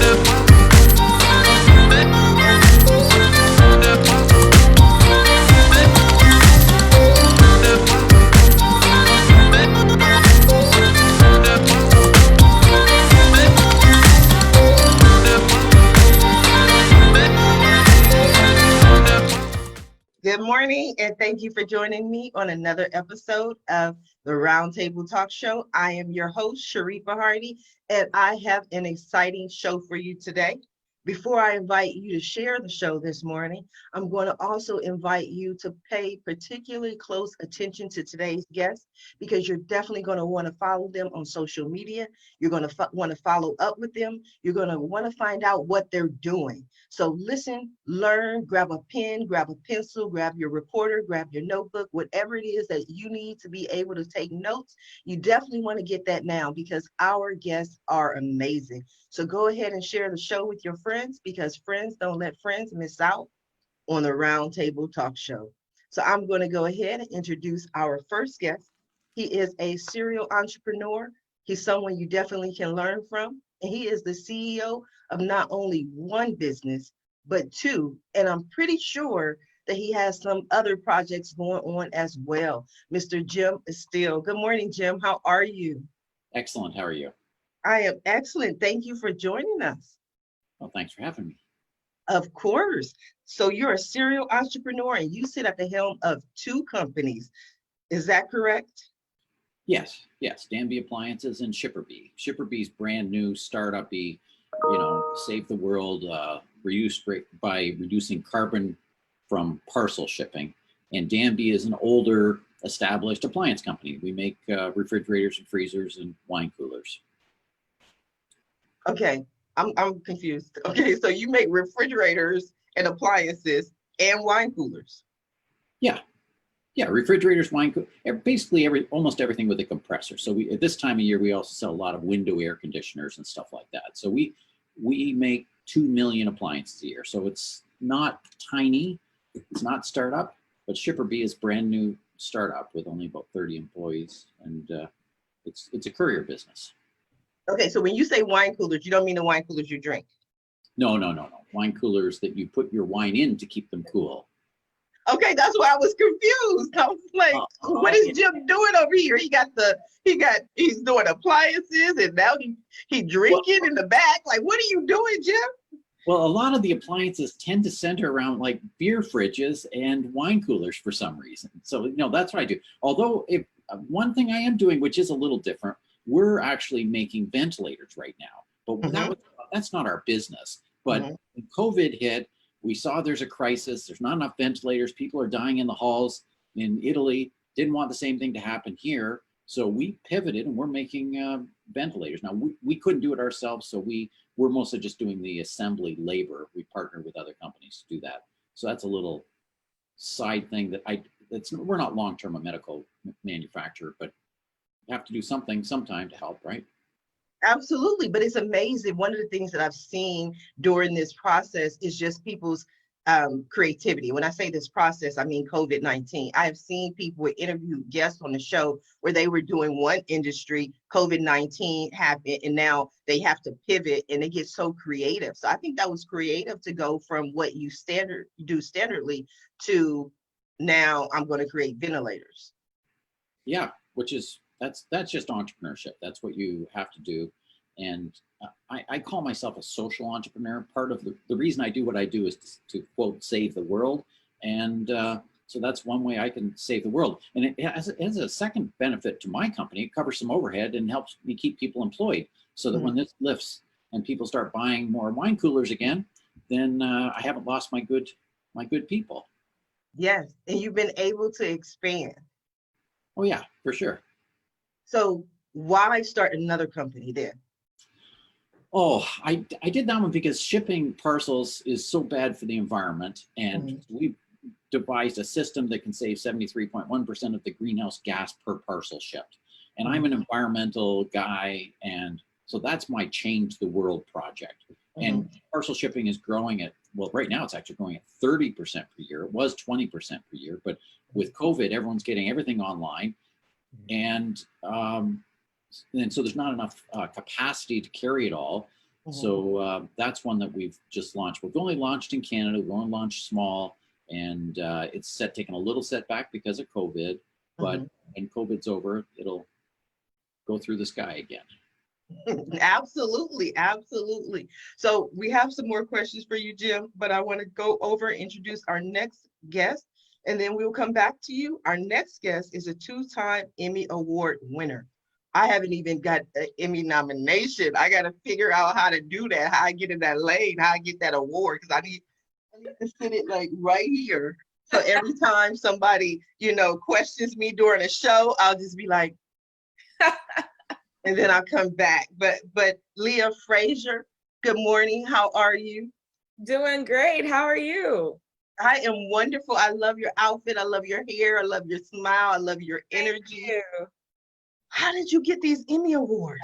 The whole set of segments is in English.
Good morning, and thank you for joining me on another episode of the Roundtable Talk Show. I am your host, Sharifa Hardy, and I have an exciting show for you today. Before I invite you to share the show this morning, I'm going to also invite you to pay particularly close attention to today's guest, because you're definitely going to want to follow them on social media. You're going to want to follow up with them. You're going to want to find out what they're doing. So listen, learn, grab a pen, grab a pencil, grab your recorder, grab your notebook, whatever it is that you need to be able to take notes. You definitely want to get that now, because our guests are amazing. So go ahead and share the show with your friends, because friends don't let friends miss out on the Roundtable Talk Show. So I'm going to go ahead and introduce our first guest. He is a serial entrepreneur. He's someone you definitely can learn from. And he is the CEO of not only one business, but two. And I'm pretty sure that he has some other projects going on as well. Mr. Jim Estill. Good morning, Jim. How are you? Excellent. How are you? I am excellent. Thank you for joining us. Well, thanks for having me. Of course. So you're a serial entrepreneur and you sit at the helm of two companies. Is that correct? Yes. Danby Appliances and ShipperBee. ShipperBee's brand new startup-y, save the world, by reducing carbon from parcel shipping. And Danby is an older, established appliance company. We make refrigerators and freezers and wine coolers. Okay, I'm confused. Okay, so you make refrigerators and appliances and wine coolers. Yeah, refrigerators, wine coolers, basically almost everything with a compressor. So at this time of year, we also sell a lot of window air conditioners and stuff like that. So we make 2 million appliances a year. So it's not tiny, it's not startup, but ShipperBee is brand new startup with only about 30 employees, and it's a courier business. Okay, so when you say wine coolers, you don't mean the wine coolers you drink? No. Wine coolers that you put your wine in to keep them cool. Okay, that's why I was confused. I was like, what is Jim doing over here? He's doing appliances, and now he drinking in the back. Like, what are you doing, Jim? Well, a lot of the appliances tend to center around like beer fridges and wine coolers for some reason. So, that's what I do. Although one thing I am doing, which is a little different, we're actually making ventilators right now, but that's not our business. But when COVID hit, we saw there's a crisis. There's not enough ventilators. People are dying in the halls in Italy. Didn't want the same thing to happen here. So we pivoted and we're making ventilators. Now, we couldn't do it ourselves. So we're mostly just doing the assembly labor. We partner with other companies to do that. So that's a little side thing that we're not long-term a medical manufacturer, but you have to do something sometime to help, right? Absolutely, but it's amazing. One of the things that I've seen during this process is just people's creativity. When I say this process, I mean COVID-19. I have seen people interview guests on the show where they were doing one industry, COVID-19 happened, and now they have to pivot and they get so creative. So I think that was creative to go from what you do standardly to now I'm going to create ventilators. Yeah, that's just entrepreneurship. That's what you have to do. And I call myself a social entrepreneur. Part of the reason I do what I do is to quote, save the world. And so that's one way I can save the world. And it has a second benefit to my company. It covers some overhead and helps me keep people employed, so that when this lifts and people start buying more wine coolers again, then I haven't lost my good people. Yes, and you've been able to expand. Oh yeah, for sure. So why start another company then? Oh, I did that one because shipping parcels is so bad for the environment, and we devised a system that can save 73.1% of the greenhouse gas per parcel shipped. And I'm an environmental guy, and so that's my Change the World project. And parcel shipping is growing at, well, right now it's actually growing at 30% per year. It was 20% per year, but with COVID, everyone's getting everything online. And so there's not enough capacity to carry it all. So that's one that we've just launched. We've only launched in Canada. We've only launched small, and it's taken a little setback because of COVID. But when COVID's over, it'll go through the sky again. Absolutely, absolutely. So we have some more questions for you, Jim, but I want to go over and introduce our next guest, and then we'll come back to you. Our next guest is a 2-time Emmy Award winner. I haven't even got an Emmy nomination. I got to figure out how to do that, how I get in that lane, how I get that award, because I need to sit it like right here. So every time somebody, questions me during a show, I'll just be like, and then I'll come back. But Leah Frazier, good morning. How are you? Doing great. How are you? I am wonderful. I love your outfit. I love your hair. I love your smile. I love your energy. Thank you. How did you get these Emmy Awards?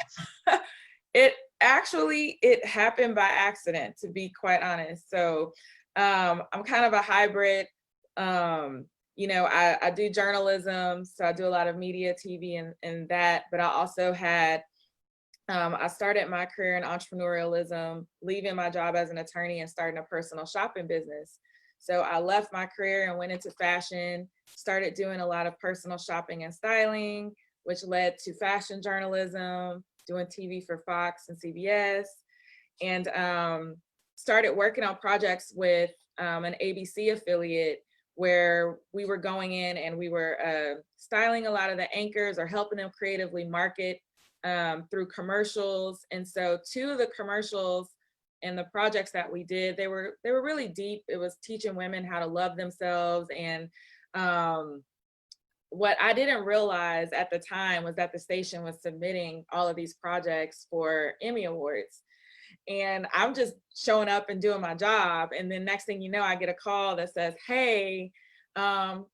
It happened by accident, to be quite honest. So I'm kind of a hybrid. I do journalism, so I do a lot of media, TV, and that, but I also had, I started my career in entrepreneurialism, leaving my job as an attorney and starting a personal shopping business. So I left my career and went into fashion, started doing a lot of personal shopping and styling, which led to fashion journalism, doing TV for Fox and CBS, and started working on projects with an ABC affiliate where we were going in and we were styling a lot of the anchors or helping them creatively market through commercials. And so 2 of the commercials and the projects that we did, they were really deep. It was teaching women how to love themselves. And what I didn't realize at the time was that the station was submitting all of these projects for Emmy Awards. And I'm just showing up and doing my job. And then next thing you know, I get a call that says, hey,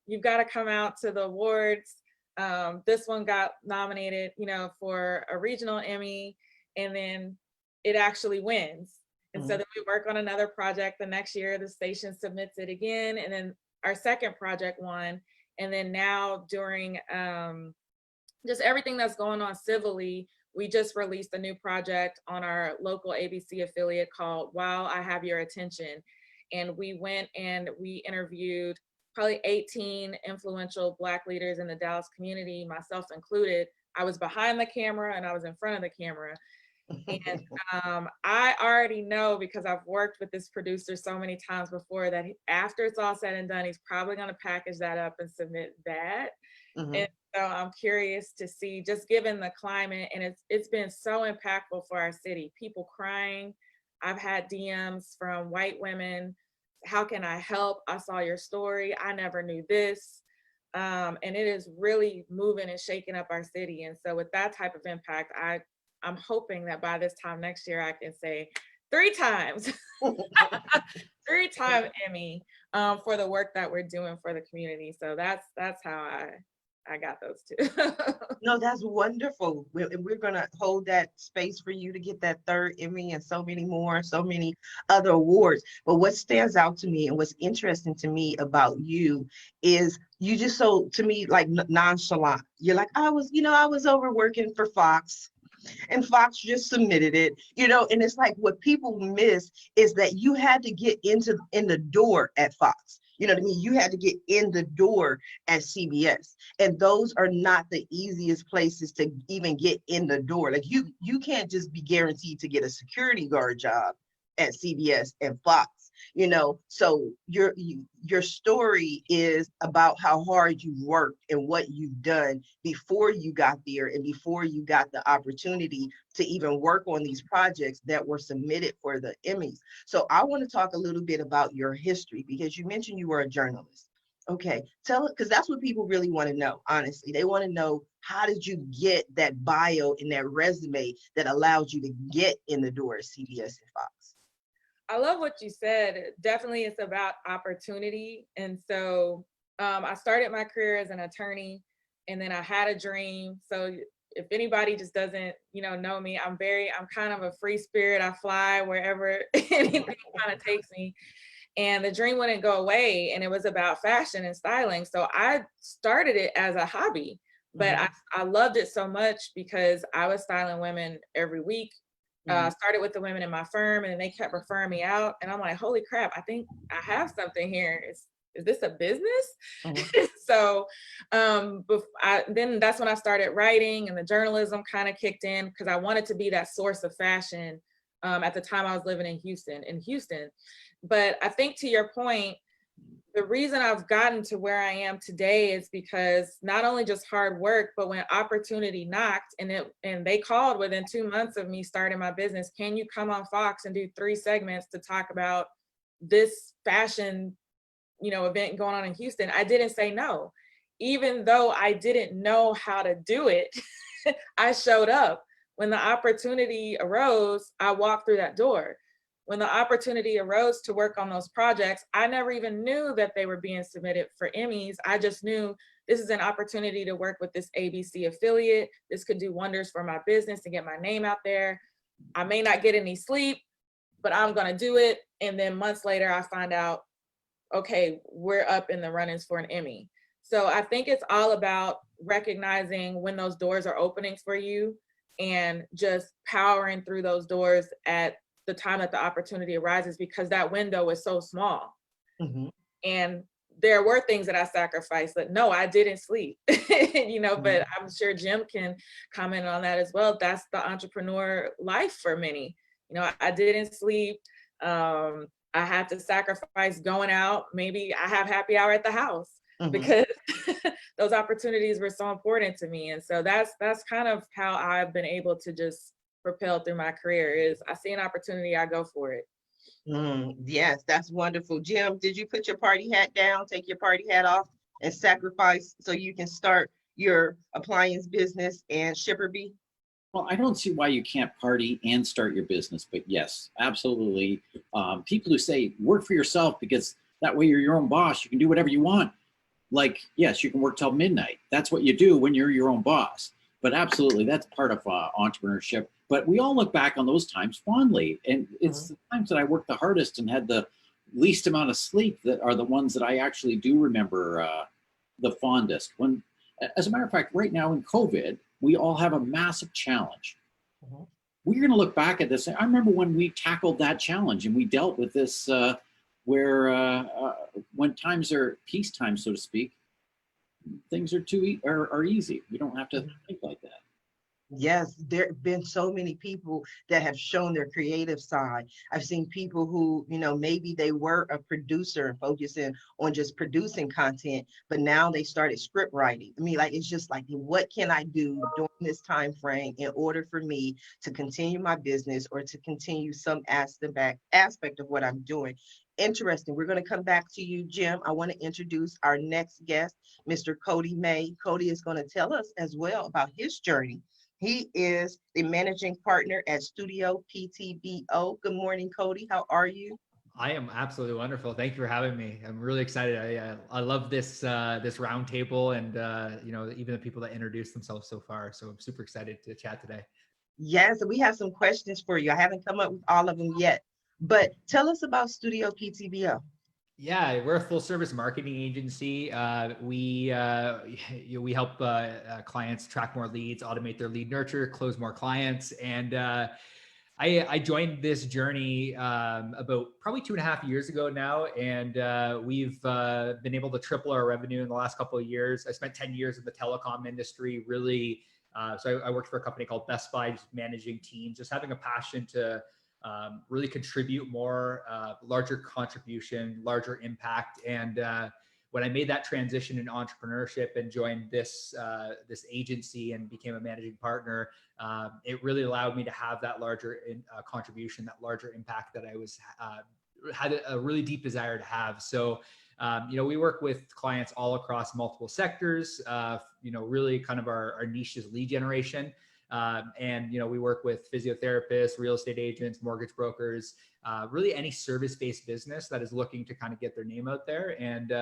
you've got to come out to the awards. This one got nominated, for a regional Emmy, and then it actually wins. And so then we work on another project. The next year, the station submits it again. And then our second project won. And then now during just everything that's going on civilly, we just released a new project on our local ABC affiliate called While I Have Your Attention. And we went and we interviewed probably 18 influential Black leaders in the Dallas community, myself included. I was behind the camera and I was in front of the camera. And I already know, because I've worked with this producer so many times before, that after it's all said and done, he's probably going to package that up and submit that. And so I'm curious to see, just given the climate, and it's been so impactful for our city, people crying. I've had DMs from white women, how can I help? I saw your story. I never knew this. And it is really moving and shaking up our city. And so with that type of impact, I'm hoping that by this time next year, I can say 3 times, 3-time Emmy for the work that we're doing for the community. So that's how I got those 2. No, that's wonderful. We're going to hold that space for you to get that 3rd Emmy and so many more, so many other awards. But what stands out to me and what's interesting to me about you is you just so, to me, like nonchalant. You're like, I was over working for Fox. And Fox just submitted it, and it's like what people miss is that you had to get in the door at Fox. You know what I mean? You had to get in the door at CBS. And those are not the easiest places to even get in the door. Like you can't just be guaranteed to get a security guard job at CBS and Fox. So your story is about how hard you worked and what you've done before you got there and before you got the opportunity to even work on these projects that were submitted for the Emmys. So I want to talk a little bit about your history, because you mentioned you were a journalist. Okay, tell it, because that's what people really want to know. Honestly, they want to know, how did you get that bio and that resume that allowed you to get in the door at CBS and Fox? I love what you said. Definitely, it's about opportunity. And so I started my career as an attorney, and then I had a dream. So if anybody just doesn't, know me, I'm kind of a free spirit. I fly wherever anything kind of takes me. And the dream wouldn't go away. And it was about fashion and styling. So I started it as a hobby, but I loved it so much because I was styling women every week. Started with the women in my firm, and they kept referring me out. And I'm like, holy crap, I think I have something here. Is this a business? So then that's when I started writing, and the journalism kind of kicked in, because I wanted to be that source of fashion. At the time I was living in Houston. But I think, to your point, the reason I've gotten to where I am today is because not only just hard work, but when opportunity knocked and they called within 2 months of me starting my business, can you come on Fox and do 3 segments to talk about this fashion, event going on in Houston? I didn't say no. Even though I didn't know how to do it, I showed up. When the opportunity arose, I walked through that door. When the opportunity arose to work on those projects, I never even knew that they were being submitted for Emmys. I just knew this is an opportunity to work with this ABC affiliate. This could do wonders for my business and get my name out there. I may not get any sleep, but I'm gonna do it. And then months later, I find out, okay, we're up in the runnings for an Emmy. So I think it's all about recognizing when those doors are opening for you and just powering through those doors at the time that the opportunity arises, because that window is so small. And there were things that I sacrificed, but no, I didn't sleep, but I'm sure Jim can comment on that as well. That's the entrepreneur life for many. I didn't sleep. I had to sacrifice going out. Maybe I have happy hour at the house because those opportunities were so important to me. And so that's kind of how I've been able to just propel through my career. Is I see an opportunity, I go for it. Yes, that's wonderful. Jim, did you put your party hat down, take your party hat off, and sacrifice so you can start your appliance business and ShipperBee? Well, I don't see why you can't party and start your business, but yes, absolutely. People who say work for yourself because that way you're your own boss, you can do whatever you want. Like, yes, you can work till midnight. That's what you do when you're your own boss. But absolutely, that's part of entrepreneurship. But we all look back on those times fondly. And it's the times that I worked the hardest and had the least amount of sleep that are the ones that I actually do remember the fondest. When, as a matter of fact, right now in COVID, we all have a massive challenge. We're going to look back at this. I remember when we tackled that challenge and we dealt with this where when times are peacetime, so to speak, things are easy. We don't have to think like that. Yes, there have been so many people that have shown their creative side. I've seen people who, maybe they were a producer focusing on just producing content, but now they started script writing. I mean, like, it's just like, what can I do during this time frame in order for me to continue my business or to continue some aspect of what I'm doing? Interesting. We're going to come back to you, Jim. I want to introduce our next guest, Mr. Cody May. Cody is going to tell us as well about his journey. He is the managing partner at Studio PTBO. Good morning, Cody. How are you? I am absolutely wonderful. Thank you for having me. I'm really excited. I love this this roundtable and even the people that introduced themselves so far. So I'm super excited to chat today. Yes, we have some questions for you. I haven't come up with all of them yet, but tell us about Studio PTBO. Yeah, we're a full service marketing agency. We help clients track more leads, automate their lead nurture, close more clients. And I joined this journey about probably 2.5 years ago now. And we've been able to triple our revenue in the last couple of years. I spent 10 years in the telecom industry, really. So I worked for a company called Best Buy, just managing teams, just having a passion to really contribute more, larger contribution, larger impact. And when I made that transition in entrepreneurship and joined this agency and became a managing partner, it really allowed me to have that larger contribution, that larger impact that I had a really deep desire to have. So, we work with clients all across multiple sectors. Really kind of our niche is lead generation. And we work with physiotherapists, real estate agents, mortgage brokers, really any service-based business that is looking to kind of get their name out there. And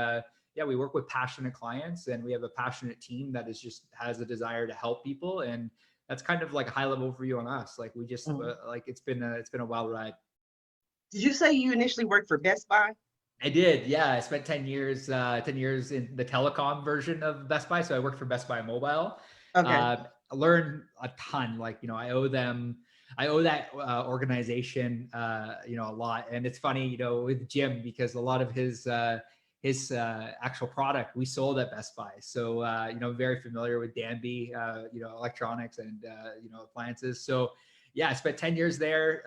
we work with passionate clients, and we have a passionate team that has a desire to help people. And that's kind of like a high-level overview on us. Like we just it's been a wild ride. Did you say you initially worked for Best Buy? I did. Yeah. I spent 10 years in the telecom version of Best Buy. So I worked for Best Buy Mobile. Okay. I learned a ton. I owe them I owe that organization, you know, a lot. And it's funny, you know, with Jim, because a lot of his actual product we sold at Best Buy. So, you know, very familiar with Danby, you know, electronics and, you know, appliances. So yeah, I spent 10 years there,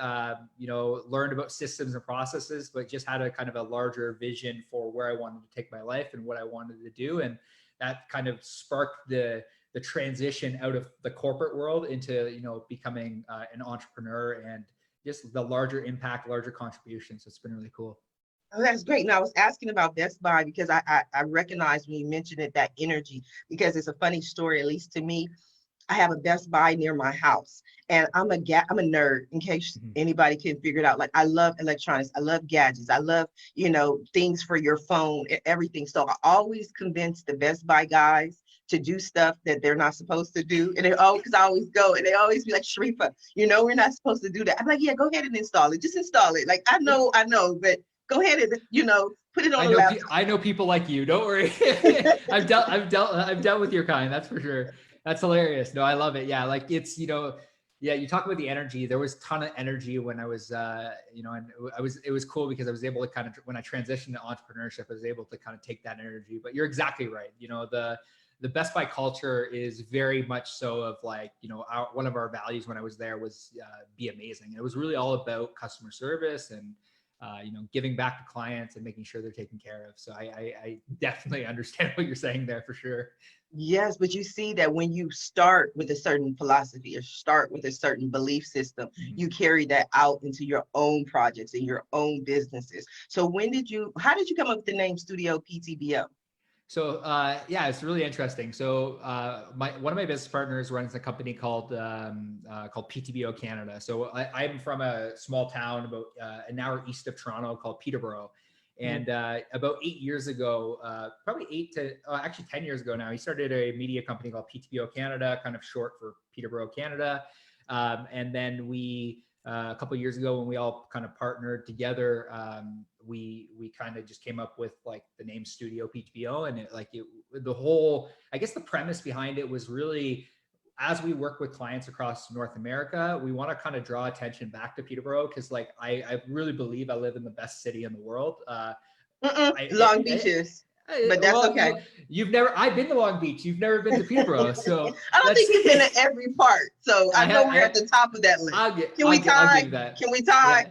you know, learned about systems and processes, but just had a kind of a larger vision for where I wanted to take my life and what I wanted to do. And that kind of sparked the transition out of the corporate world into, you know, becoming an entrepreneur and just the larger impact, larger contribution. So it's been really cool. Oh, that's great. And I was asking about Best Buy because I recognize when you mentioned it, that energy, because it's a funny story, at least to me. I have a Best Buy near my house, and I'm a nerd, in case anybody can figure it out. Like, I love electronics, I love gadgets, I love, you know, things for your phone, everything. So I always convince the Best Buy guys to do stuff that they're not supposed to do. And because I always go and they always be like, Sharifa, you know, we're not supposed to do that. I'm like, yeah, go ahead and install it. Just install it. Like, I know, but go ahead and, you know, put it on the laptop. I know people like you. Don't worry. I've dealt with your kind. That's for sure. That's hilarious. No, I love it. Yeah. Like, it's, you know, yeah, you talk about the energy. There was a ton of energy when I was, you know, and it was cool because I was able to kind of, when I transitioned to entrepreneurship, I was able to kind of take that energy. But you're exactly right. You know, the Best Buy culture is very much so of like, you know, one of our values when I was there was be amazing. And it was really all about customer service and, you know, giving back to clients and making sure they're taken care of. So I definitely understand what you're saying there for sure. Yes, but you see that when you start with a certain philosophy or start with a certain belief system, you carry that out into your own projects and your own businesses. So how did you come up with the name Studio PTBO? So yeah, it's really interesting. So one of my business partners runs a company called PTBO Canada. So I'm from a small town about an hour east of Toronto called Peterborough. And about 8 years ago, probably 10 years ago now, he started a media company called PTBO Canada, kind of short for Peterborough, Canada. And then we, a couple of years ago, when we all kind of partnered together, we kind of just came up with like the name Studio PTBO. And I guess the premise behind it was really, as we work with clients across North America, we want to kind of draw attention back to Peterborough because, like, I really believe I live in the best city in the world. Long Beach is, but that's okay. I've been to Long Beach. You've never been to Peterborough, so I don't think you've been to every part. So I know we're at the top of that list. Can we tie? Yeah,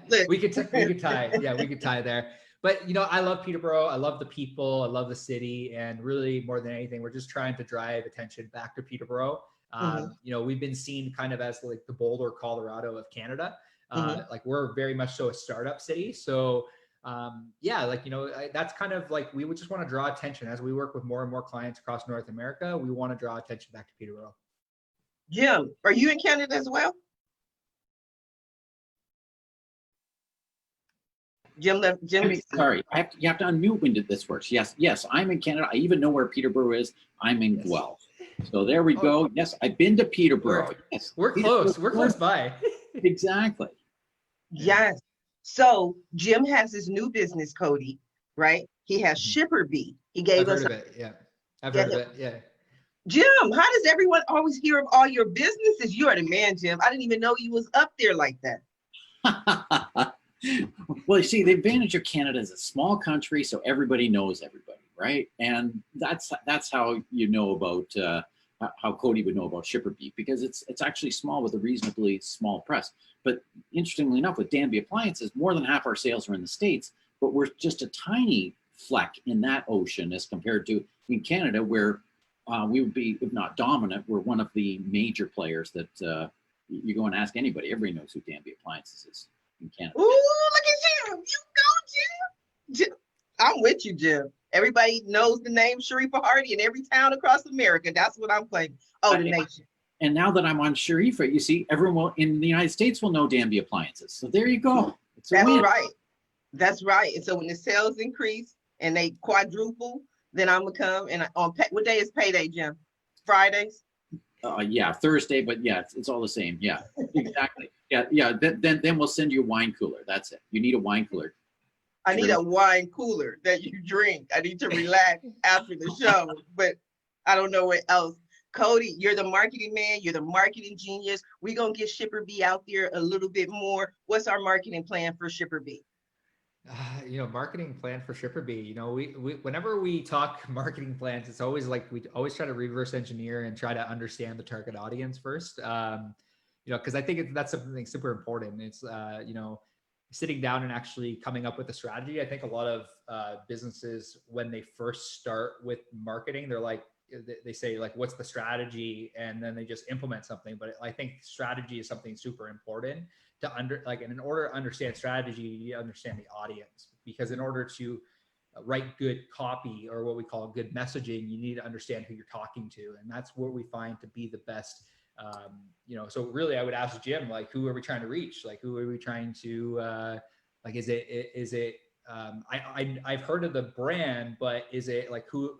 Look. we could tie. Yeah, we could tie there. But, you know, I love Peterborough. I love the people. I love the city, and really more than anything, we're just trying to drive attention back to Peterborough. You know, we've been seen kind of as like the Boulder, Colorado of Canada. Like, we're very much so a startup city. So yeah, like, you know, that's kind of like, we would just want to draw attention as we work with more and more clients across North America. We want to draw attention back to Peterborough. Jim, are you in Canada as well? Jim, sorry, you have to unmute when this works. Yes, I'm in Canada. I even know where Peterborough is. I'm in Guelph. So there we go. Yes, I've been to Peterborough. Yes, we're close. We're close by. Exactly. Yes. So Jim has his new business, Cody, right? He has ShipperBee. He gave us. I've heard of it. Yeah, I've heard of it. Yeah. Jim, how does everyone always hear of all your businesses? You are the man, Jim. I didn't even know you was up there like that. Well, you see, the advantage of Canada is a small country, so everybody knows everybody, right? And that's how you know about how Cody would know about ShipperBee, because it's actually small with a reasonably small press. But interestingly enough, with Danby Appliances, more than half our sales are in the States, but we're just a tiny fleck in that ocean as compared to in Canada, where we would be, if not dominant, we're one of the major players that you go and ask anybody. Everybody knows who Danby Appliances is in Canada. Ooh, look at you. You go, Jim. I'm with you, Jim. Everybody knows the name Sharifa Hardy in every town across America. That's what I'm playing. Oh, the nation. And now that I'm on Sharifa, you see, everyone in the United States will know Danby Appliances. So there you go. That's right. That's right. And so when the sales increase and they quadruple, then I'm gonna come. And what day is payday, Jim? Fridays? Yeah, Thursday, but yeah, it's all the same. Yeah, exactly. Yeah. Then we'll send you a wine cooler. That's it. You need a wine cooler. I need a wine cooler that you drink. I need to relax after the show, but I don't know what else. Cody, you're the marketing man, you're the marketing genius. We're going to get ShipperBee out there a little bit more. What's our marketing plan for ShipperBee? Marketing plan for ShipperBee. We whenever we talk marketing plans, it's always like we always try to reverse engineer and try to understand the target audience first. Because I think that's something super important. It's sitting down and actually coming up with a strategy. I think a lot of businesses, when they first start with marketing, they're like, they say like, what's the strategy? And then they just implement something. But I think strategy is something super important to and in order to understand strategy, you understand the audience, because in order to write good copy, or what we call good messaging, you need to understand who you're talking to. And that's what we find to be the best. So really I would ask Jim, like, who are we trying to reach? Like, who are we trying to, is it, I've heard of the brand, but is it like, who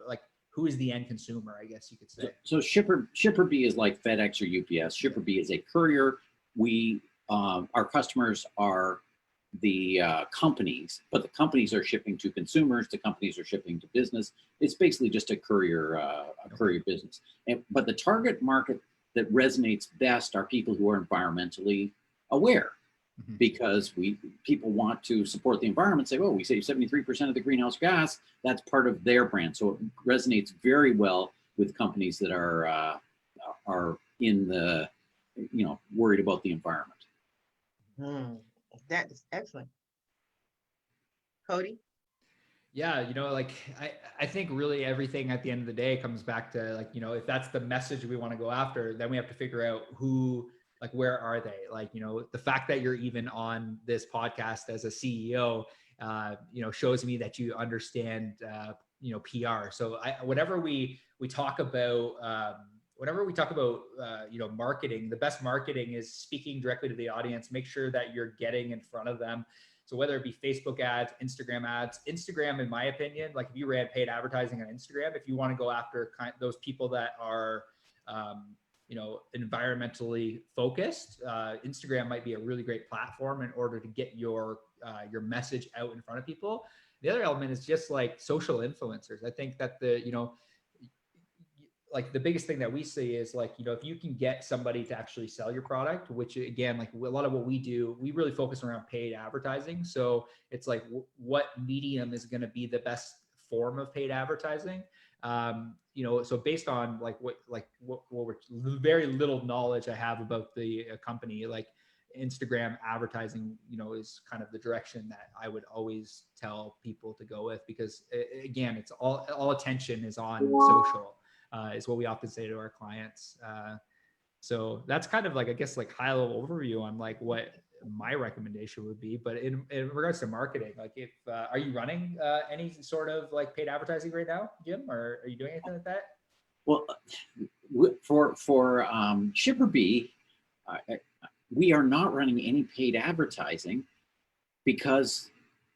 is the end consumer, I guess you could say. So ShipperBee is like FedEx or UPS. ShipperBee is a courier. Our customers are the companies, but the companies are shipping to consumers. The companies are shipping to business. It's basically just a courier business. But the target market that resonates best are people who are environmentally aware, because people want to support the environment. Say, oh, we save 73% of the greenhouse gas. That's part of their brand, so it resonates very well with companies that are in the worried about the environment. That is excellent. Cody? Yeah, I think really everything at the end of the day comes back to if that's the message we want to go after, then we have to figure out who, where are they? The fact that you're even on this podcast as a CEO, shows me that you understand, PR. So whenever we talk about, marketing, the best marketing is speaking directly to the audience. Make sure that you're getting in front of them. So whether it be Facebook ads, Instagram, in my opinion, if you ran paid advertising on Instagram, if you want to go after those people that are, environmentally focused, Instagram might be a really great platform in order to get your message out in front of people. The other element is just social influencers. I think that the biggest thing that we see is if you can get somebody to actually sell your product, which again, a lot of what we do, we really focus around paid advertising. So it's what medium is going to be the best form of paid advertising. So based on what very little knowledge I have about the company, Instagram advertising, is kind of the direction that I would always tell people to go with, because again, it's all attention is on social. Is what we often say to our clients. So that's kind of I guess high level overview on what my recommendation would be. But in regards to marketing, if are you running any sort of paid advertising right now, Jim, or are you doing anything like that? Well, for ShipperBee, we are not running any paid advertising because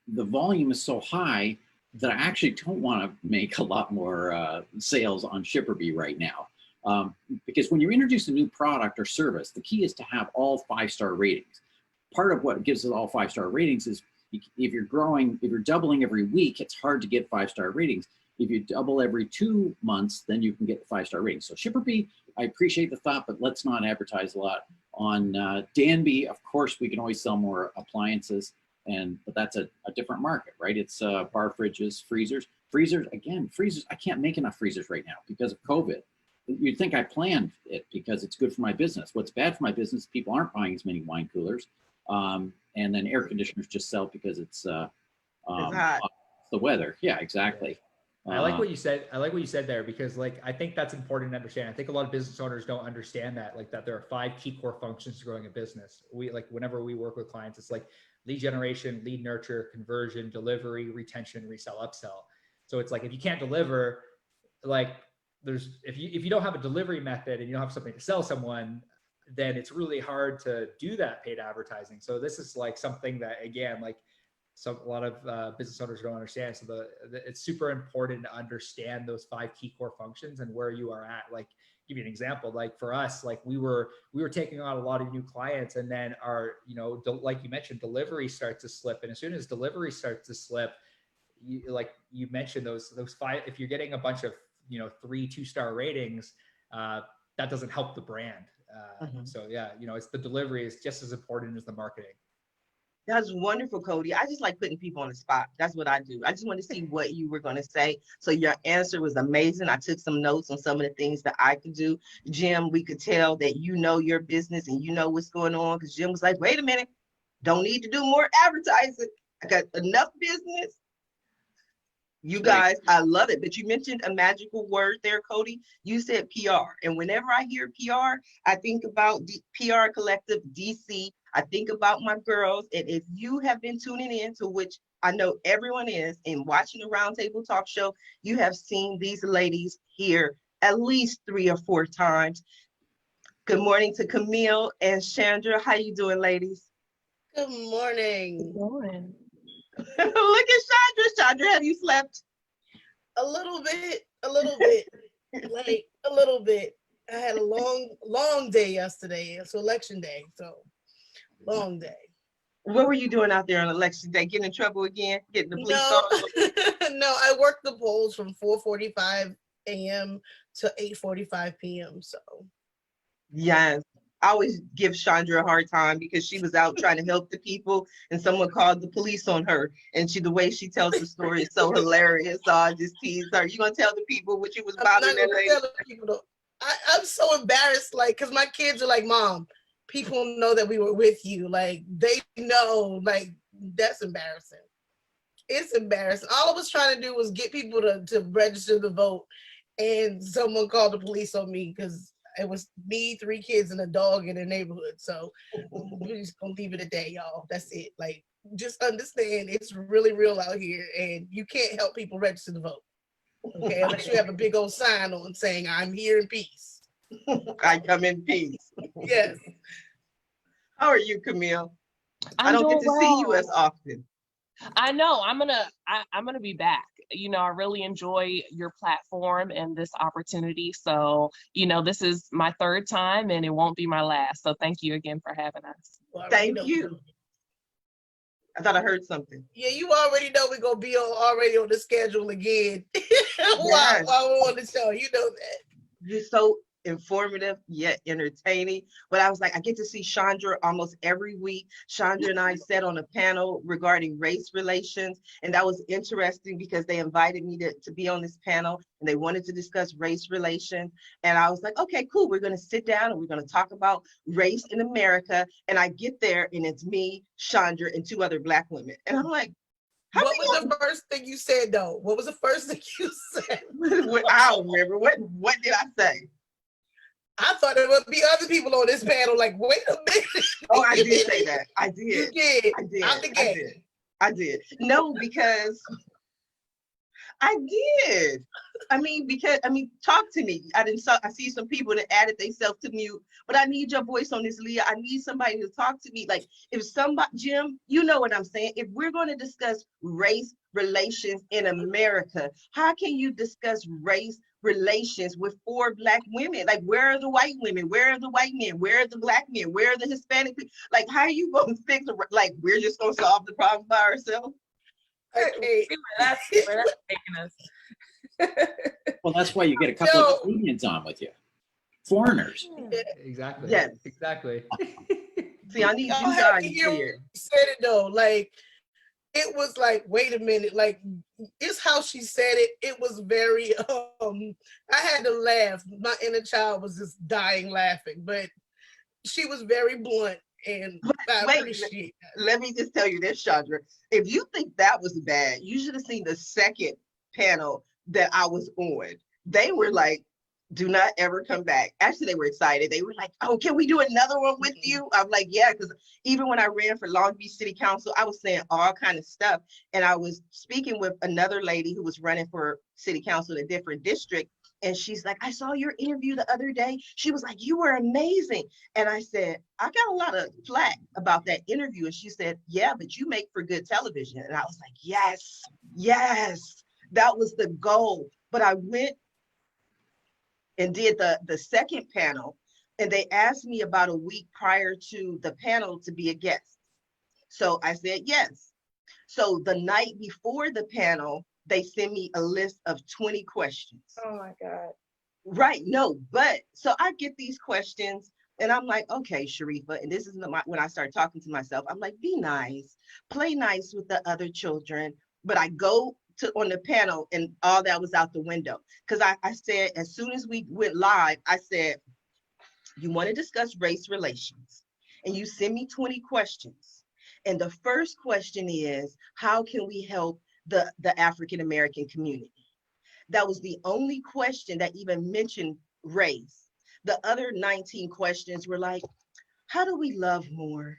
the volume is so high that I actually don't want to make a lot more sales on ShipperBee right now. Because when you introduce a new product or service, the key is to have all 5-star ratings. Part of what gives us all 5-star ratings is if you're doubling every week, it's hard to get 5-star ratings. If you double every 2 months, then you can get the 5-star ratings. So ShipperBee, I appreciate the thought, but let's not advertise a lot. On Danby, of course, we can always sell more appliances. But that's a different market, right? It's bar fridges, freezers. Again, I can't make enough freezers right now because of COVID. You'd think I planned it because it's good for my business. What's bad for my business, people aren't buying as many wine coolers. And then air conditioners just sell because it's hot. The weather. Yeah, exactly. I like what you said. I like what you said there, because I think that's important to understand. I think a lot of business owners don't understand that, that there are 5 key core functions to growing a business. Whenever we work with clients, it's lead generation, lead nurture, conversion, delivery, retention, resell, upsell. So it's if you can't deliver, if you don't have a delivery method and you don't have something to sell someone, then it's really hard to do that paid advertising. So this is something that, again, a lot of business owners don't understand. So it's super important to understand those 5 key core functions and where you are at. Give you an example. For us, we were taking on a lot of new clients, and then our, like you mentioned, delivery starts to slip. And as soon as delivery starts to slip, you mentioned those 5. If you're getting a bunch of 3 2-star ratings, that doesn't help the brand. Mhm. So yeah, it's the delivery is just as important as the marketing. That's wonderful, Cody. I just like putting people on the spot. That's what I do. I just want to see what you were going to say. So your answer was amazing. I took some notes on some of the things that I could do. Jim, we could tell that you know your business and you know what's going on, because Jim was like, wait a minute, don't need to do more advertising. I got enough business. You guys, I love it. But you mentioned a magical word there, Cody. You said PR. And whenever I hear PR, I think about PRcollective DC. I think about my girls. And if you have been tuning in, to which I know everyone is, and watching the Roundtable Talk Show, you have seen these ladies here at least 3 or 4 times. Good morning to Camille and Chandra. How you doing, ladies? Good morning. Good morning. Look at Chandra. Chandra, have you slept? A little bit, like a little bit. I had a long day yesterday. It's election day, so long day. What were you doing out there on election day? Getting in trouble again? Getting the police No, called? no, I worked the polls from 4:45 a.m. to 8:45 p.m. So Yes. I always give Chandra a hard time because she was out trying to help the people and someone called the police on her. And the way she tells the story is so hilarious. So I just teased her. You gonna tell the people what you was I'm bothering not that gonna lady? tell the people though. I'm so embarrassed, like, because my kids are like, Mom, people know that we were with you. Like, they know, like, that's embarrassing. It's embarrassing. All I was trying to do was get people to register to vote. And someone called the police on me because it was me, 3 kids, and a dog in the neighborhood. So we're just gonna leave it at that, y'all. That's it. Like, just understand it's really real out here, and you can't help people register to vote. Okay, unless you have a big old sign on saying I'm here in peace. I come in peace. Yes. How are you, Camille? I I'm don't get doing to see you well. as often. I know I'm gonna be back. I really enjoy your platform and this opportunity. So, this is my 3rd time and it won't be my last. So thank you again for having us. Well, Thank you. I thought I heard something. Yeah, you already know we're gonna be already on the schedule again. Yes. while we're on the show, you know that. You're so informative yet entertaining. But I was like, I get to see Chandra almost every week. Chandra and I sat on a panel regarding race relations, and that was interesting because they invited me to be on this panel and they wanted to discuss race relations. And I was like, okay, cool. We're going to sit down and we're going to talk about race in America. And I get there and it's me, Chandra, and 2 other Black women. And I'm like, What was the first thing you said though? What was the first thing you said? I don't remember. What did I say? I thought there would be other people on this panel. Like, wait a minute. Oh, I did say that. I did. You did. I did. Out the gate. I did. No, because I did. Talk to me. I see some people that added themselves to mute, but I need your voice on this, Leah. I need somebody to talk to me. Like, if somebody, Jim, you know what I'm saying? If we're going to discuss race relations in America, how can you discuss race relations with 4 Black women? Like, where are the white women? Where are the white men? Where are the Black men? Where are the Hispanic people? Like, how are you going to fix it? Like, we're just going to solve the problem by ourselves? Okay. Where that's taking us. Well, that's why you get a couple of Canadians on with you. Foreigners. Exactly. Yes. Exactly. See, I need Y'all you have guys to hear here. what she said it though. Like, it was like, wait a minute, like, it's how she said it. It was very, I had to laugh. My inner child was just dying laughing, but she was very blunt, and I appreciate that. Let me just tell you this, Chandra. If you think that was bad, you should have seen the second panel that I was on. They were like, do not ever come back. Actually, they were excited. They were like, oh, can we do another one with you? I'm like, yeah, because even when I ran for Long Beach City Council, I was saying all kind of stuff. And I was speaking with another lady who was running for city council in a different district. And she's like, I saw your interview the other day. She was like, you were amazing. And I said, I got a lot of flack about that interview. And she said, yeah, but you make for good television. And I was like, yes, that was the goal. But I went and did the second panel, and they asked me about a week prior to the panel to be a guest. So I said yes. So the night before the panel, they sent me a list of 20 questions. Oh my God. Right. No, but so I get these questions and I'm like, okay, Sharifa, and this is when I start talking to myself, I'm like, be nice, play nice with the other children. But I go to on the panel and all that was out the window. Because I said, as soon as we went live, I said, you want to discuss race relations and you send me 20 questions. And the first question is, how can we help the African American community? That was the only question that even mentioned race. The other 19 questions were like, how do we love more?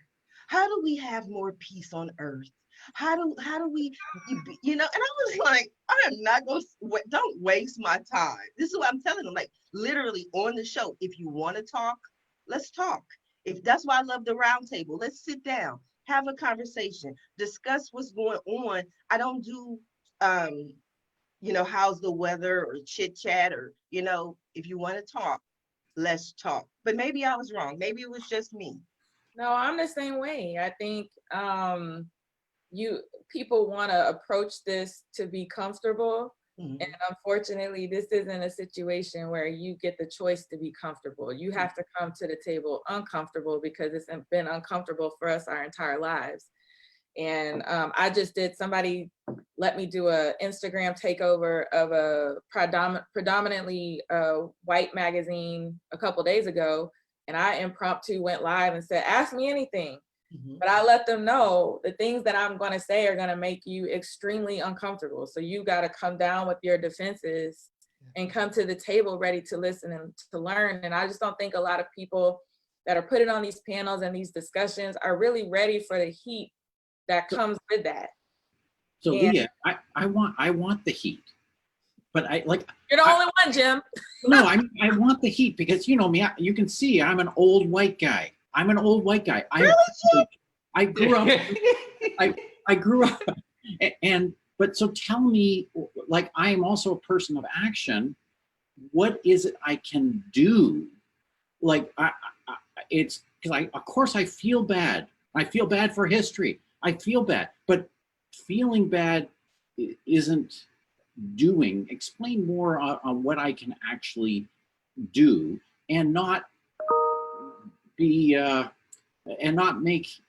How do we have more peace on earth? How do we, and I was like, I am not going to, don't waste my time. This is what I'm telling them, like literally on the show. If you want to talk, let's talk. If that's why I love the round table, let's sit down, have a conversation, discuss what's going on. I don't do, how's the weather or chit chat or, if you want to talk, let's talk. But maybe I was wrong. Maybe it was just me. No, I'm the same way. I think people want to approach this to be comfortable. Mm-hmm. And unfortunately, this isn't a situation where you get the choice to be comfortable. You have to come to the table uncomfortable because it's been uncomfortable for us our entire lives. And I just did, somebody let me do a Instagram takeover of a predominantly white magazine a couple days ago. And I impromptu went live and said, ask me anything. Mm-hmm. But I let them know the things that I'm going to say are going to make you extremely uncomfortable. So you got to come down with your defenses and come to the table ready to listen and to learn. And I just don't think a lot of people that are putting on these panels and these discussions are really ready for the heat that comes with that. So Leah, I want the heat, but you're the only one, Jim. No, I want the heat because you know me. You can see I'm an old white guy. I grew up. I grew up, but so tell me, like I am also a person of action. What is it I can do? Like it's because of course I feel bad. I feel bad for history. I feel bad, but feeling bad isn't doing. Explain more on what I can actually do and not be and not make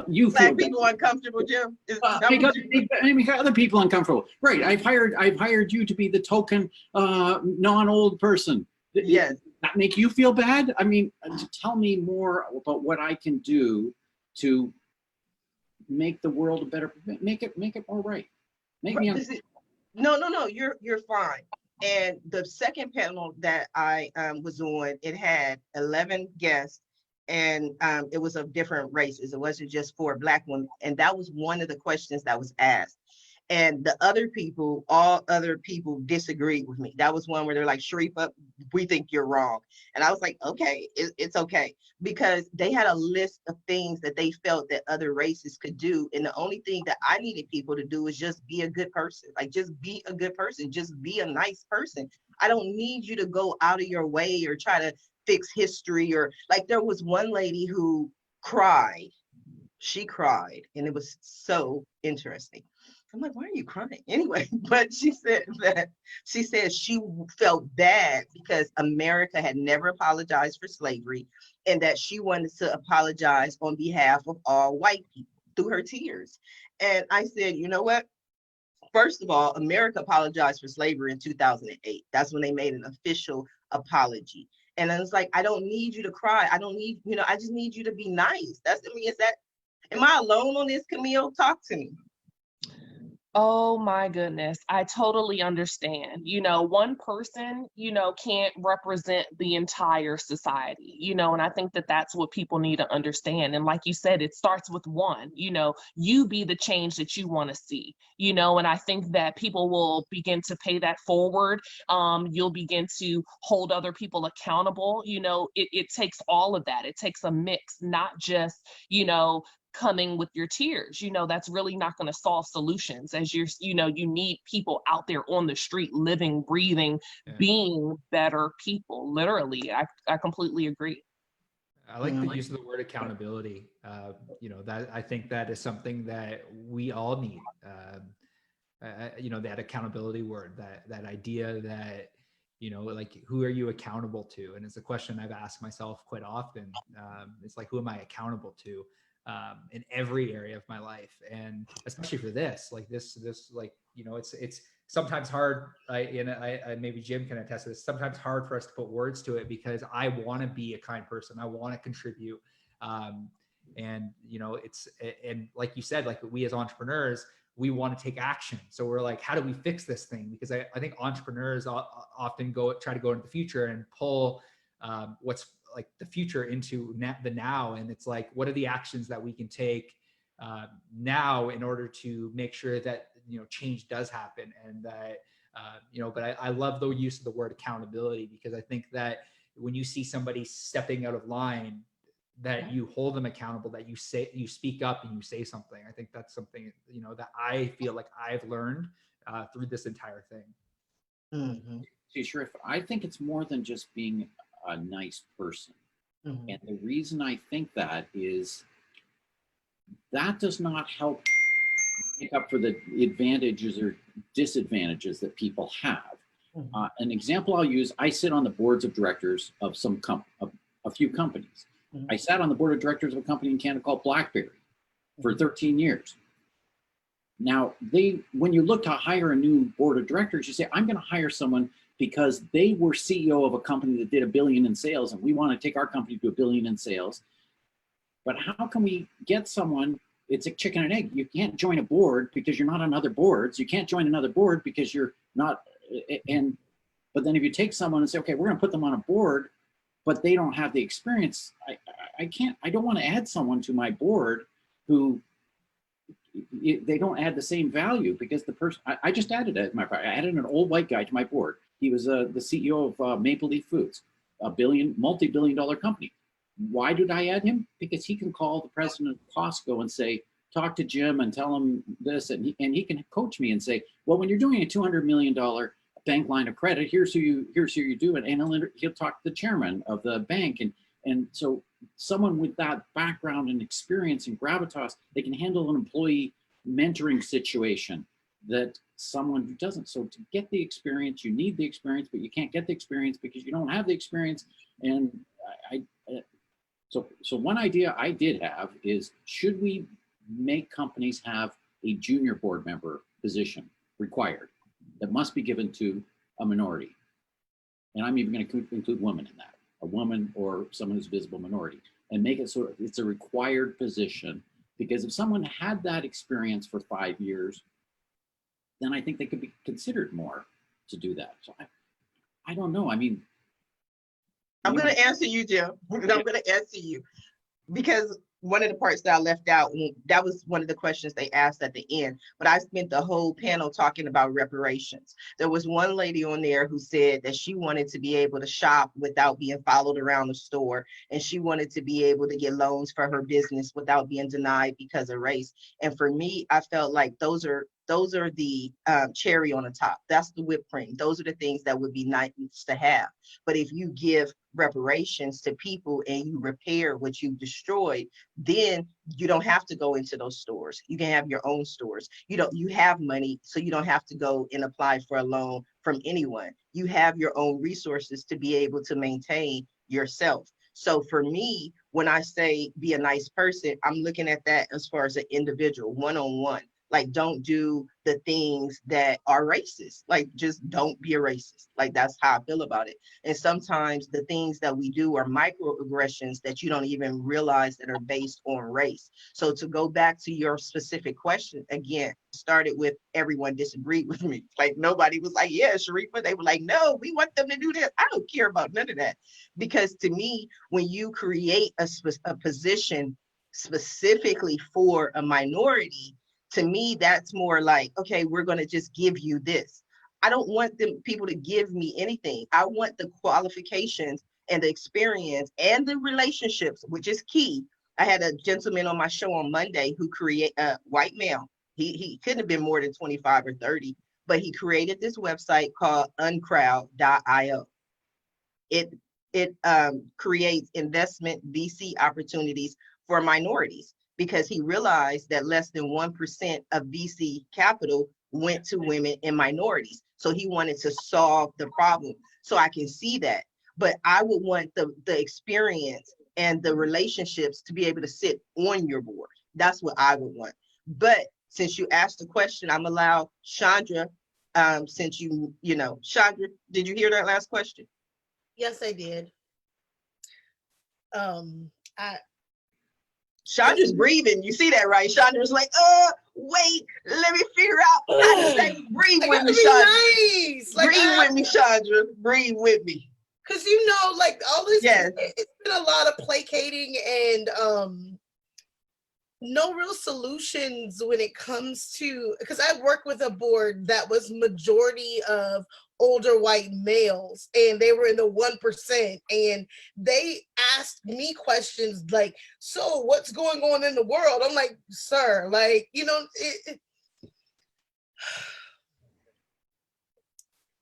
you feel people uncomfortable, Jim. Make other people uncomfortable. Right. I've hired you to be the token non-old person. Yes. Does that make you feel bad? I mean, tell me more about what I can do to make the world a better, make it more right. No, you're fine. And the second panel that I was on, it had 11 guests, and it was of different races. It wasn't just for Black women, and that was one of the questions that was asked. And the other people, all other people disagreed with me. That was one where they're like, Sharifa, we think you're wrong. And I was like, okay, it's okay. Because they had a list of things that they felt that other races could do. And the only thing that I needed people to do is just be a good person. Like, just be a good person. Just be a nice person. I don't need you to go out of your way or try to fix history. Or like, there was one lady who cried. She cried. And it was so interesting. I'm like, why are you crying? Anyway, but she said she felt bad because America had never apologized for slavery and that she wanted to apologize on behalf of all white people through her tears. And I said, you know what? First of all, America apologized for slavery in 2008. That's when they made an official apology. And I was like, I don't need you to cry. I don't need, I just need you to be nice. Am I alone on this, Camille? Talk to me. Oh my goodness, I totally understand. One person, can't represent the entire society, and I think that that's what people need to understand. And like you said, it starts with one, you be the change that you want to see, and I think that people will begin to pay that forward. You'll begin to hold other people accountable. It takes all of that. It takes a mix, not just, coming with your tears. That's really not going to solve solutions. As you need people out there on the street living, breathing, being better people. Literally, I completely agree. I like the use of the word accountability. That I think that is something that we all need. That accountability word, that idea that like, who are you accountable to? And it's a question I've asked myself quite often. It's like, who am I accountable to in every area of my life? And especially for this, like, it's sometimes hard, right? And I maybe Jim can attest to this, sometimes hard for us to put words to it, because I want to be a kind person. I want to contribute. And like you said, like, we as entrepreneurs, we want to take action. So we're like, how do we fix this thing? Because I think entrepreneurs often try to go into the future and pull what's like the future into the now. And it's like, what are the actions that we can take now in order to make sure that, change does happen? And that, but I love the use of the word accountability, because I think that when you see somebody stepping out of line, that you hold them accountable, that you speak up and you say something. I think that's something, that I feel like I've learned through this entire thing. Mm-hmm. See, Sharif, I think it's more than just being a nice person. Mm-hmm. And the reason I think that is that does not help make up for the advantages or disadvantages that people have. Mm-hmm. An example I'll use, I sit on the boards of directors of a few companies. Mm-hmm. I sat on the board of directors of a company in Canada called Blackberry for 13 years. Now, when you look to hire a new board of directors, you say, I'm going to hire someone because they were CEO of a company that did $1 billion in sales, and we want to take our company to $1 billion in sales. But how can we get someone? It's a chicken and egg. You can't join a board because you're not on other boards. You can't join another board because you're not. But then if you take someone and say, okay, we're going to put them on a board, but they don't have the experience, I don't want to add someone to my board who they don't add the same value, because the person, I just added I added an old white guy to my board. He was the CEO of Maple Leaf Foods, a multi-billion-dollar company. Why did I add him? Because he can call the president of Costco and say, talk to Jim and tell him this, and he can coach me and say, well, when you're doing a $200 million bank line of credit, here's who you do it, and he'll talk to the chairman of the bank, and so someone with that background and experience and gravitas, they can handle an employee mentoring situation that someone who doesn't. So to get the experience, you need the experience, but you can't get the experience because you don't have the experience. And so one idea I did have is, should we make companies have a junior board member position required that must be given to a minority? And I'm even going to include women in that, a woman or someone who's a visible minority, and make it so it's a required position. Because if someone had that experience for 5 years, then I think they could be considered more to do that. So I don't know. I mean, I'm going to answer you, Jim. I'm going to answer you, because one of the parts that I left out, that was one of the questions they asked at the end, but I spent the whole panel talking about reparations. There was one lady on there who said that she wanted to be able to shop without being followed around the store, and she wanted to be able to get loans for her business without being denied because of race. And for me, I felt like those are the cherry on the top. That's the whipped cream. Those are the things that would be nice to have. But if you give reparations to people and you repair what you destroyed, then you don't have to go into those stores. You can have your own stores. You have money, so you don't have to go and apply for a loan from anyone. You have your own resources to be able to maintain yourself. So for me, when I say be a nice person, I'm looking at that as far as an individual, one-on-one. Like, don't do the things that are racist. Like, just don't be a racist. Like, that's how I feel about it. And sometimes the things that we do are microaggressions that you don't even realize that are based on race. So to go back to your specific question, again, started with everyone disagreed with me. Like, nobody was like, yeah, Sharifa. They were like, no, we want them to do this. I don't care about none of that. Because to me, when you create a position specifically for a minority, to me, that's more like, okay, we're going to just give you this. I don't want people to give me anything. I want the qualifications and the experience and the relationships, which is key. I had a gentleman on my show on Monday who created a white male. He couldn't have been more than 25 or 30, but he created this website called uncrowd.io. It creates investment VC opportunities for minorities, because he realized that less than 1% of VC capital went to women and minorities. So he wanted to solve the problem. So I can see that. But I would want the experience and the relationships to be able to sit on your board. That's what I would want. But since you asked the question, I'm allowed Chandra, since Chandra, did you hear that last question? Yes, I did. Chandra's breathing. You see that, right? Chandra's like, wait, let me figure out how to say breathe with me, Chandra. Nice. Breathe with me, Chandra. Breathe with me. Because like all this, yes. It's been a lot of placating and no real solutions when it comes to, because I worked with a board that was majority of older white males and they were in the 1%, and they asked me questions like, so what's going on in the world? I'm like, sir, like,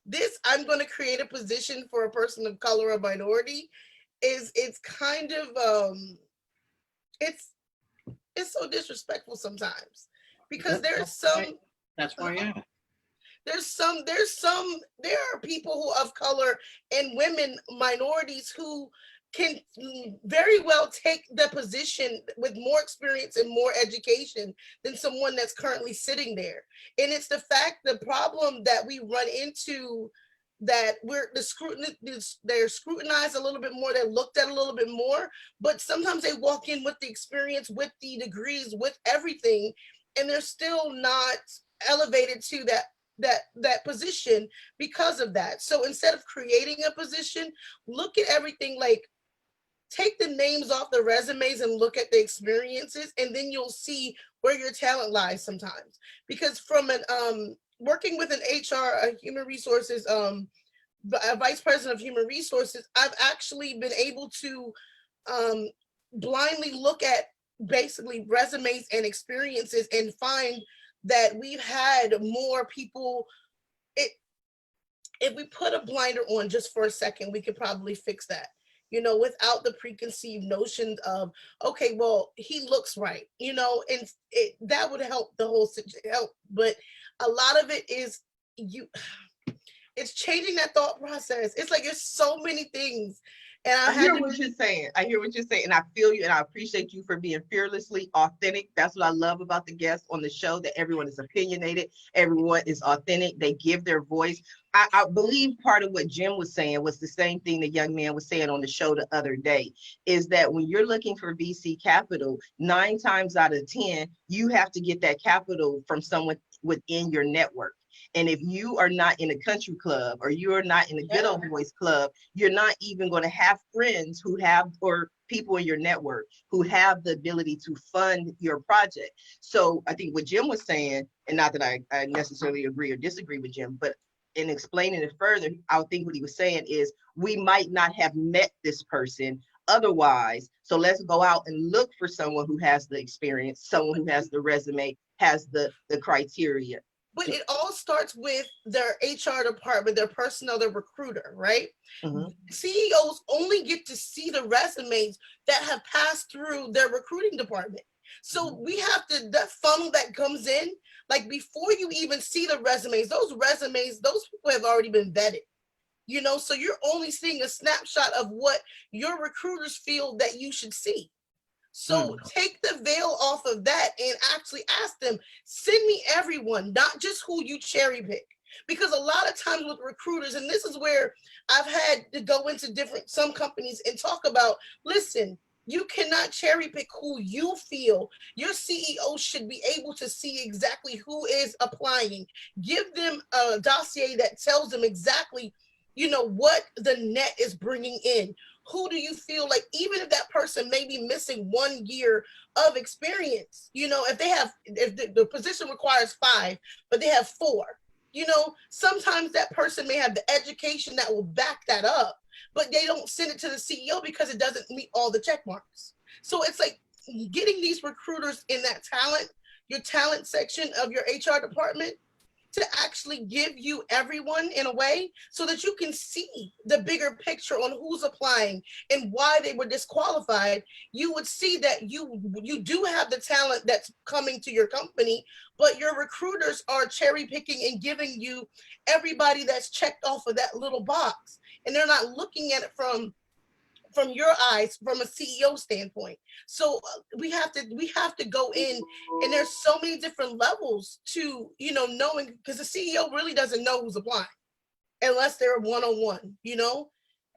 this, I'm going to create a position for a person of color or minority it's kind of it's so disrespectful sometimes, because there are people who of color and women minorities who can very well take the position with more experience and more education than someone that's currently sitting there. And it's the problem that we run into, that they're scrutinized a little bit more, they're looked at a little bit more, but sometimes they walk in with the experience, with the degrees, with everything, and they're still not elevated to that position because of that. So instead of creating a position, look at everything, like take the names off the resumes and look at the experiences, and then you'll see where your talent lies sometimes. Because from an working with an HR, a human resources, a vice president of human resources, I've actually been able to blindly look at basically resumes and experiences and find that we've had more people. If we put a blinder on just for a second, we could probably fix that, without the preconceived notions of, okay, well, he looks right, and that would help the whole situation. But a lot of it is it's changing that thought process. It's like there's so many things. And I hear what you're saying. And I feel you, and I appreciate you for being fearlessly authentic. That's what I love about the guests on the show, that everyone is opinionated, everyone is authentic, they give their voice. I believe part of what Jim was saying was the same thing the young man was saying on the show the other day, is that when you're looking for VC capital, 9 times out of 10, you have to get that capital from someone within your network. And if you are not in a country club, or you are not in a good old boys club, you're not even going to have friends who have, or people in your network who have the ability to fund your project. So I think what Jim was saying, and not that I necessarily agree or disagree with Jim, but in explaining it further, I think what he was saying is we might not have met this person otherwise. So let's go out and look for someone who has the experience, someone who has the resume, has the criteria. But it all starts with their HR department, their personnel, their recruiter, right? Mm-hmm. CEOs only get to see the resumes that have passed through their recruiting department. So we have to, that funnel that comes in, like before you even see the resumes, those people have already been vetted. So you're only seeing a snapshot of what your recruiters feel that you should see. So take the veil off of that and actually ask them, send me everyone, not just who you cherry pick. Because a lot of times with recruiters, and this is where I've had to go into some companies and talk about, listen, you cannot cherry pick who you feel. Your CEO should be able to see exactly who is applying. Give them a dossier that tells them exactly, what the net is bringing in. Who do you feel like, even if that person may be missing 1 year of experience, if the position requires 5, but they have 4, sometimes that person may have the education that will back that up, but they don't send it to the CEO because it doesn't meet all the check marks. So it's like getting these recruiters in that your talent section of your HR department, to actually give you everyone in a way so that you can see the bigger picture on who's applying and why they were disqualified, you would see that you do have the talent that's coming to your company, but your recruiters are cherry picking and giving you everybody that's checked off of that little box. And they're not looking at it from your eyes, from a CEO standpoint. So we have to go in, and there's so many different levels to, knowing, because the CEO really doesn't know who's applying unless they're one-on-one,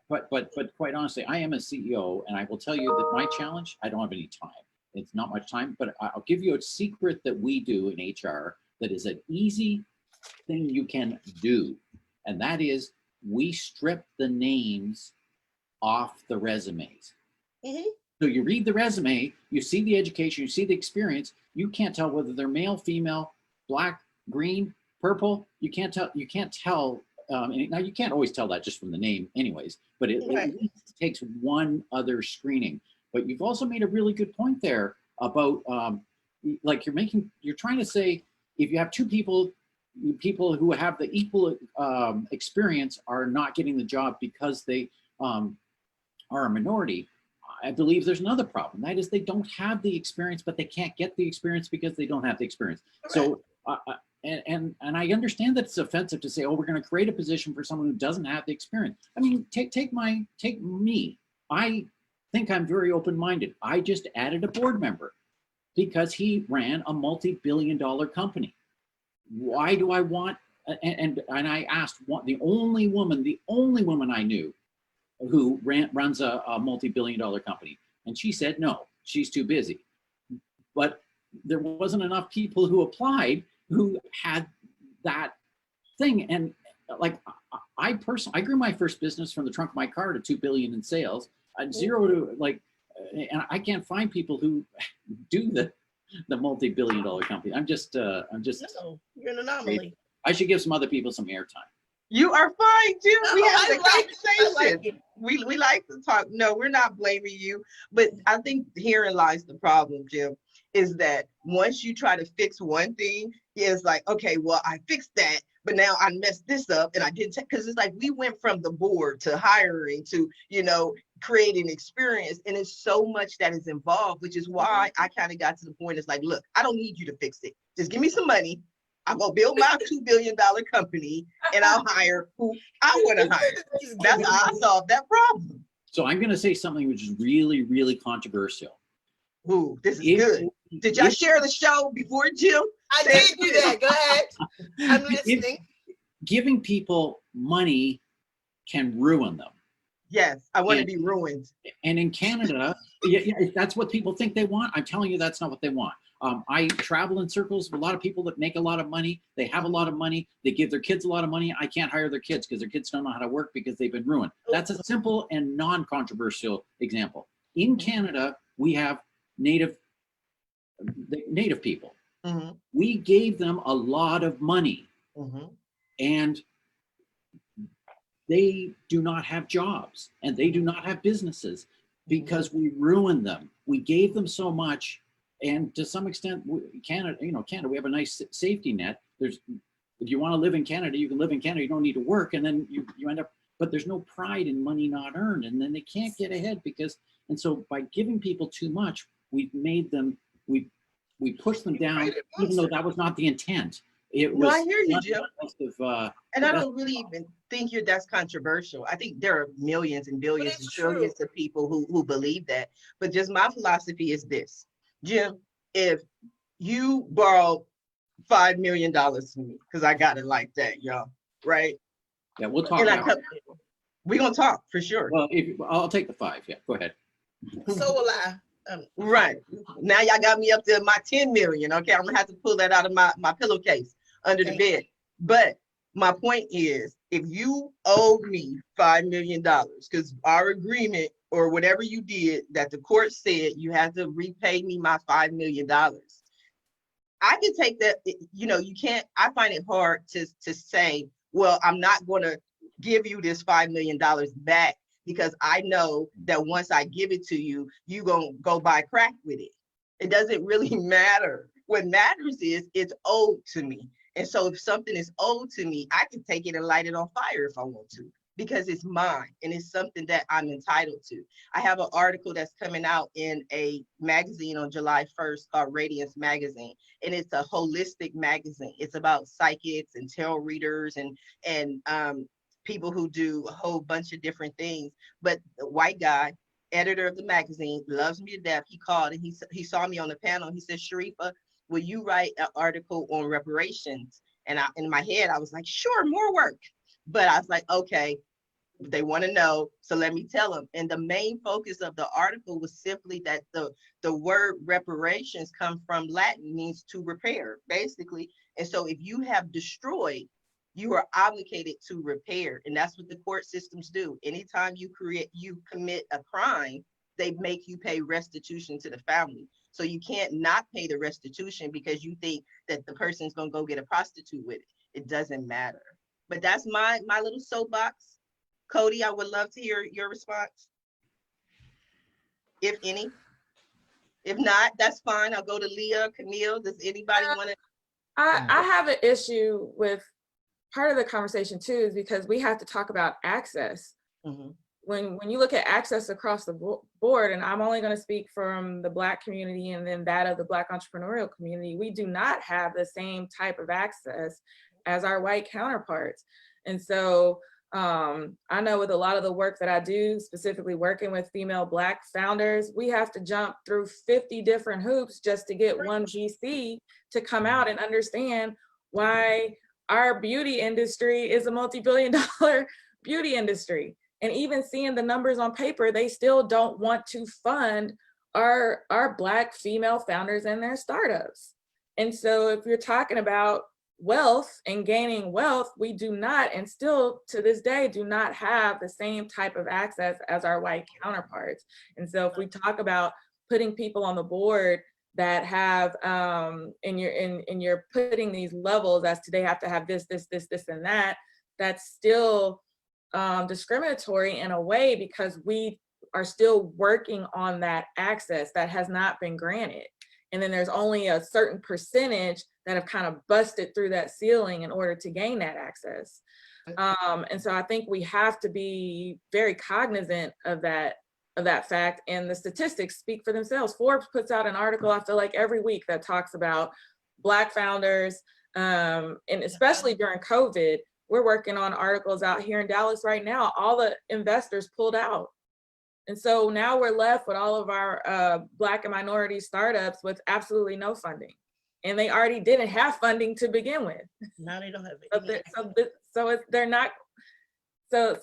But quite honestly, I am a CEO, and I will tell you that my challenge, I don't have any time. It's not much time, but I'll give you a secret that we do in HR that is an easy thing you can do. And that is, we strip the names off the resumes. Mm-hmm. So you read the resume, you see the education, you see the experience, you can't tell whether they're male, female, black, green, purple. You can't tell. Now you can't always tell that just from the name anyways, but it at least takes one other screening. But you've also made a really good point there about like you're trying to say, if you have two people who have the equal experience are not getting the job because they are a minority. I believe there's another problem. That is, they don't have the experience, but they can't get the experience because they don't have the experience. Correct. So, and I understand that it's offensive to say, oh, we're going to create a position for someone who doesn't have the experience. I mean, take me. I think I'm very open-minded. I just added a board member because he ran a multi-billion-dollar company. Why do I want? And I asked the only woman I knew who runs a multi-billion-dollar company. And she said, no, she's too busy. But there wasn't enough people who applied who had that thing. And like, I grew my first business from the trunk of my car to 2 billion in sales, zero to like, and I can't find people who do the multi-billion-dollar company. I'm just, no, you're an anomaly. I should give some other people some airtime. You are fine too. No, We have the I conversation. like We like to talk. No, we're not blaming you, but I think herein lies the problem, Jim, is that once you try to fix one thing, it's like, okay, well, I fixed that, but now I messed this up and I didn't take, because it's like we went from the board to hiring to, creating experience, and it's so much that is involved, which is why I kind of got to the point. It's like, look, I don't need you to fix it. Just give me some money. I'm gonna build my $2 billion company, and I'll hire who I want to hire. That's how I solve that problem. So I'm going to say something which is really, really controversial. Ooh, this is good. Did y'all share the show before, Jim? I did do that. Go ahead. I'm listening. Giving people money can ruin them. Yes, I want to be ruined. And in Canada, that's what people think they want. I'm telling you, that's not what they want. I travel in circles with a lot of people that make a lot of money. They have a lot of money. They give their kids a lot of money. I can't hire their kids because their kids don't know how to work because they've been ruined. That's a simple and non-controversial example. In Canada, we have native people. Mm-hmm. We gave them a lot of money, and they do not have jobs and they do not have businesses because we ruined them. We gave them so much. And to some extent, Canada, we have a nice safety net. If you want to live in Canada, you can live in Canada. You don't need to work, and then you end up. But there's no pride in money not earned, and then they can't get ahead and so by giving people too much, we've made them. We pushed them down, even though that was not the intent. It was. I hear you, Jim. And I don't really even think that's controversial. I think there are millions and billions and trillions of people who believe that. But just my philosophy is this. Jim, if you borrow $5 million from me, because I got it like that, y'all, right? Yeah, we'll talk. We're gonna talk for sure. Well, I'll take the 5. Yeah, go ahead. So will I. Right now, y'all got me up to my 10 million. Okay, I'm gonna have to pull that out of my pillowcase under the bed. But my point is, if you owe me $5 million, because our agreement or whatever you did that the court said you had to repay me my $5 million, I can take that. You can't. I find it hard to say, well, I'm not going to give you this $5 million back because I know that once I give it to you, you're going to go buy crack with it. It doesn't really matter. What matters is it's owed to me. And so if something is owed to me, I can take it and light it on fire if I want to, because it's mine and it's something that I'm entitled to. I have an article that's coming out in a magazine on July 1st called Radiance Magazine. And it's a holistic magazine. It's about psychics and tarot readers and people who do a whole bunch of different things. But the white guy, editor of the magazine, loves me to death. He called and he saw me on the panel. He said, Sharifa, will you write an article on reparations? And in my head, I was like, sure, more work. But I was like, okay, they want to know, so let me tell them. And the main focus of the article was simply that the word reparations come from Latin, means to repair, basically. And so if you have destroyed, you are obligated to repair. And that's what the court systems do. Anytime you commit a crime, they make you pay restitution to the family. So you can't not pay the restitution because you think that the person's gonna go get a prostitute with it. It doesn't matter. But that's my little soapbox. Cody, I would love to hear your response, if any. If not, that's fine. I'll go to Leah, Camille. Does anybody want to? I have an issue with part of the conversation too, is because we have to talk about access. Mm-hmm. When you look at access across the board, and I'm only going to speak from the Black community and then that of the Black entrepreneurial community, we do not have the same type of access as our white counterparts. And so I know with a lot of the work that I do, specifically working with female Black founders, we have to jump through 50 different hoops just to get one GC to come out and understand why our beauty industry is a multi-billion-dollar beauty industry. And even seeing the numbers on paper, they still don't want to fund our Black female founders and their startups. And so if you're talking about wealth and gaining wealth, we do not, and still to this day, do not have the same type of access as our white counterparts. And so if we talk about putting people on the board that have, and you're putting these levels as to they have to have this, and that, that's still discriminatory in a way, because we are still working on that access that has not been granted. And then there's only a certain percentage that have kind of busted through that ceiling in order to gain that access. And so I think we have to be very cognizant of that fact, and the statistics speak for themselves. Forbes puts out an article, I feel like every week, that talks about Black founders, and especially during COVID. We're working on articles out here in Dallas right now. All the investors pulled out. And so now we're left with all of our Black and minority startups with absolutely no funding. And they already didn't have funding to begin with. Now they don't have it.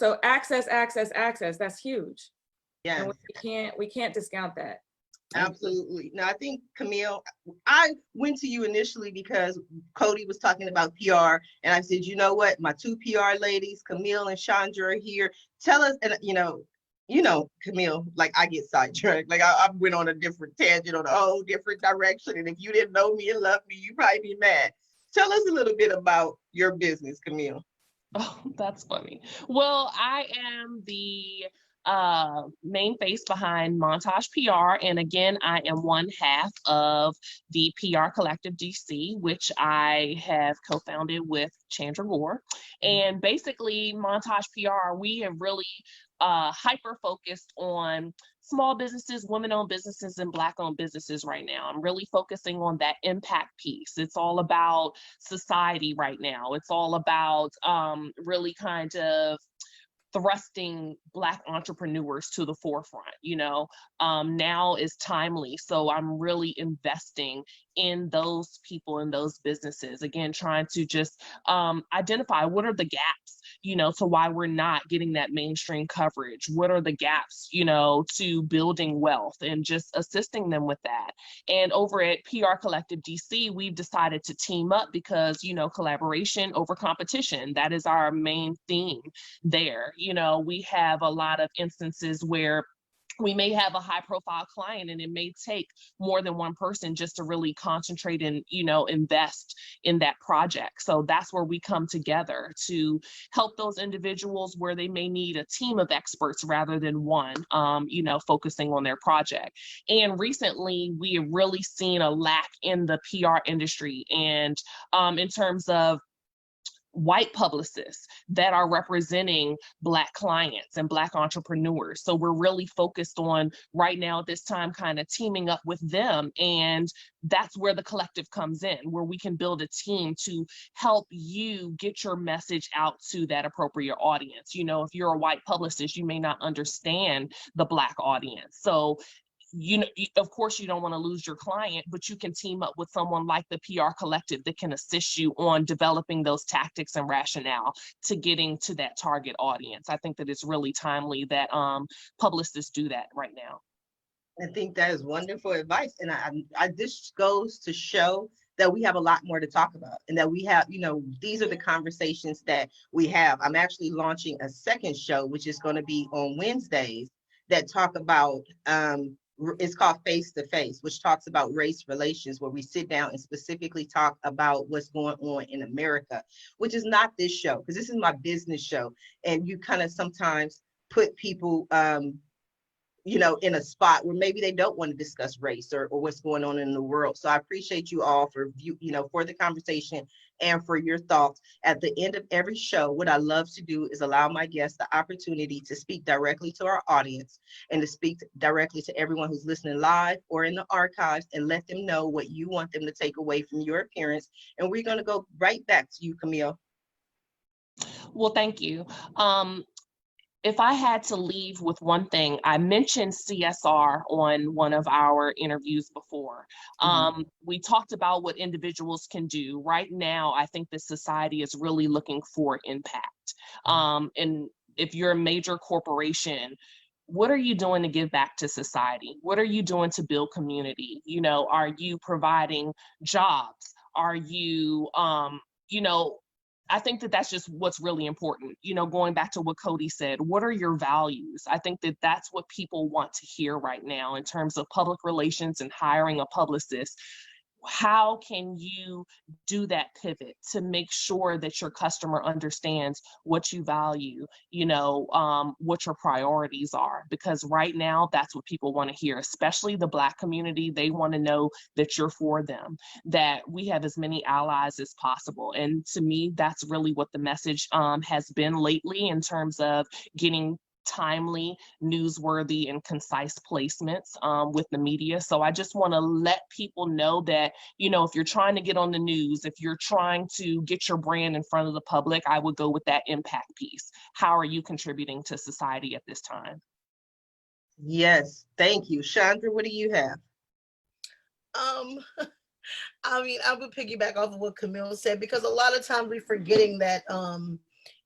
So access, that's huge. Yeah, And we can't discount that. absolutely. Now, I think, Camille, I went to you initially because Cody was talking about PR, and I said, you know what, my two PR ladies, Camille and Chandra, are here. Tell us, and you know, Camille, like, I get sidetracked. Like I went on a different tangent, on a whole different direction. And if you didn't know me and love me, you'd probably be mad. Tell us a little bit about your business, Camille. Oh, that's funny. Well, I am the main face behind Montage PR. And again, I am one half of the PRcollective DC, which I have co-founded with Chandra Gore. And basically, Montage PR, we have really hyper focused on small businesses, women-owned businesses, and Black-owned businesses right now. I'm really focusing on that impact piece. It's all about society right now. It's all about really kind of thrusting Black entrepreneurs to the forefront. Now is timely. So I'm really investing in those people and those businesses. Again, trying to just identify what are the gaps, to why we're not getting that mainstream coverage. What are the gaps, to building wealth, and just assisting them with that. And over at PRcollective DC, we've decided to team up because, collaboration over competition, that is our main theme there. We have a lot of instances where we may have a high profile client and it may take more than one person just to really concentrate and, you know, invest in that project. So that's where we come together to help those individuals where they may need a team of experts rather than one, you know, focusing on their project. And recently we have really seen a lack in the PR industry, and in terms of white publicists that are representing Black clients and Black entrepreneurs. So we're really focused on right now at this time kind of teaming up with them. And that's where the collective comes in, where we can build a team to help you get your message out to that appropriate audience. You know, if you're a white publicist, you may not understand the Black audience. So you know, of course, you don't want to lose your client, but you can team up with someone like the PRcollective that can assist you on developing those tactics and rationale to getting to that target audience. I think that it's really timely that publicists do that right now. I think that is wonderful advice. And this goes to show that we have a lot more to talk about, and that we have, you know, these are the conversations that we have. I'm actually launching a second show, which is going to be on Wednesdays, that talk about, it's called Face to Face, which talks about race relations, where we sit down and specifically talk about what's going on in America, which is not this show, because this is my business show. And you kind of sometimes put people, you know, in a spot where maybe they don't want to discuss race or what's going on in the world. So I appreciate you all for, you know, for the conversation and for your thoughts. At the end of every show, what I love to do is allow my guests the opportunity to speak directly to our audience and to speak directly to everyone who's listening live or in the archives, and let them know what you want them to take away from your appearance. And we're going to go right back to you, Camille. Well, thank you. If I had to leave with one thing, I mentioned CSR on one of our interviews before. We talked about what individuals can do. Right now, I think that society is really looking for impact. And if you're a major corporation, what are you doing to give back to society? What are you doing to build community? You know, are you providing jobs? Are you, you know, I think that that's just what's really important. You know, going back to what Cody said, what are your values? I think that that's what people want to hear right now in terms of public relations and hiring a publicist. How can you do that pivot to make sure that your customer understands what you value, you know, what your priorities are? Because right now, that's what people want to hear, especially the Black community. They want to know that you're for them, that we have as many allies as possible. And to me, that's really what the message has been lately in terms of getting timely, newsworthy, and concise placements with the media. So I just want to let people know that, you know, if you're trying to get on the news, if you're trying to get your brand in front of the public, I would go with that impact piece. How are you contributing to society at this time? Yes, thank you. Chandra, what do you have? I mean, I would piggyback off of what Camille said, because a lot of times we're forgetting that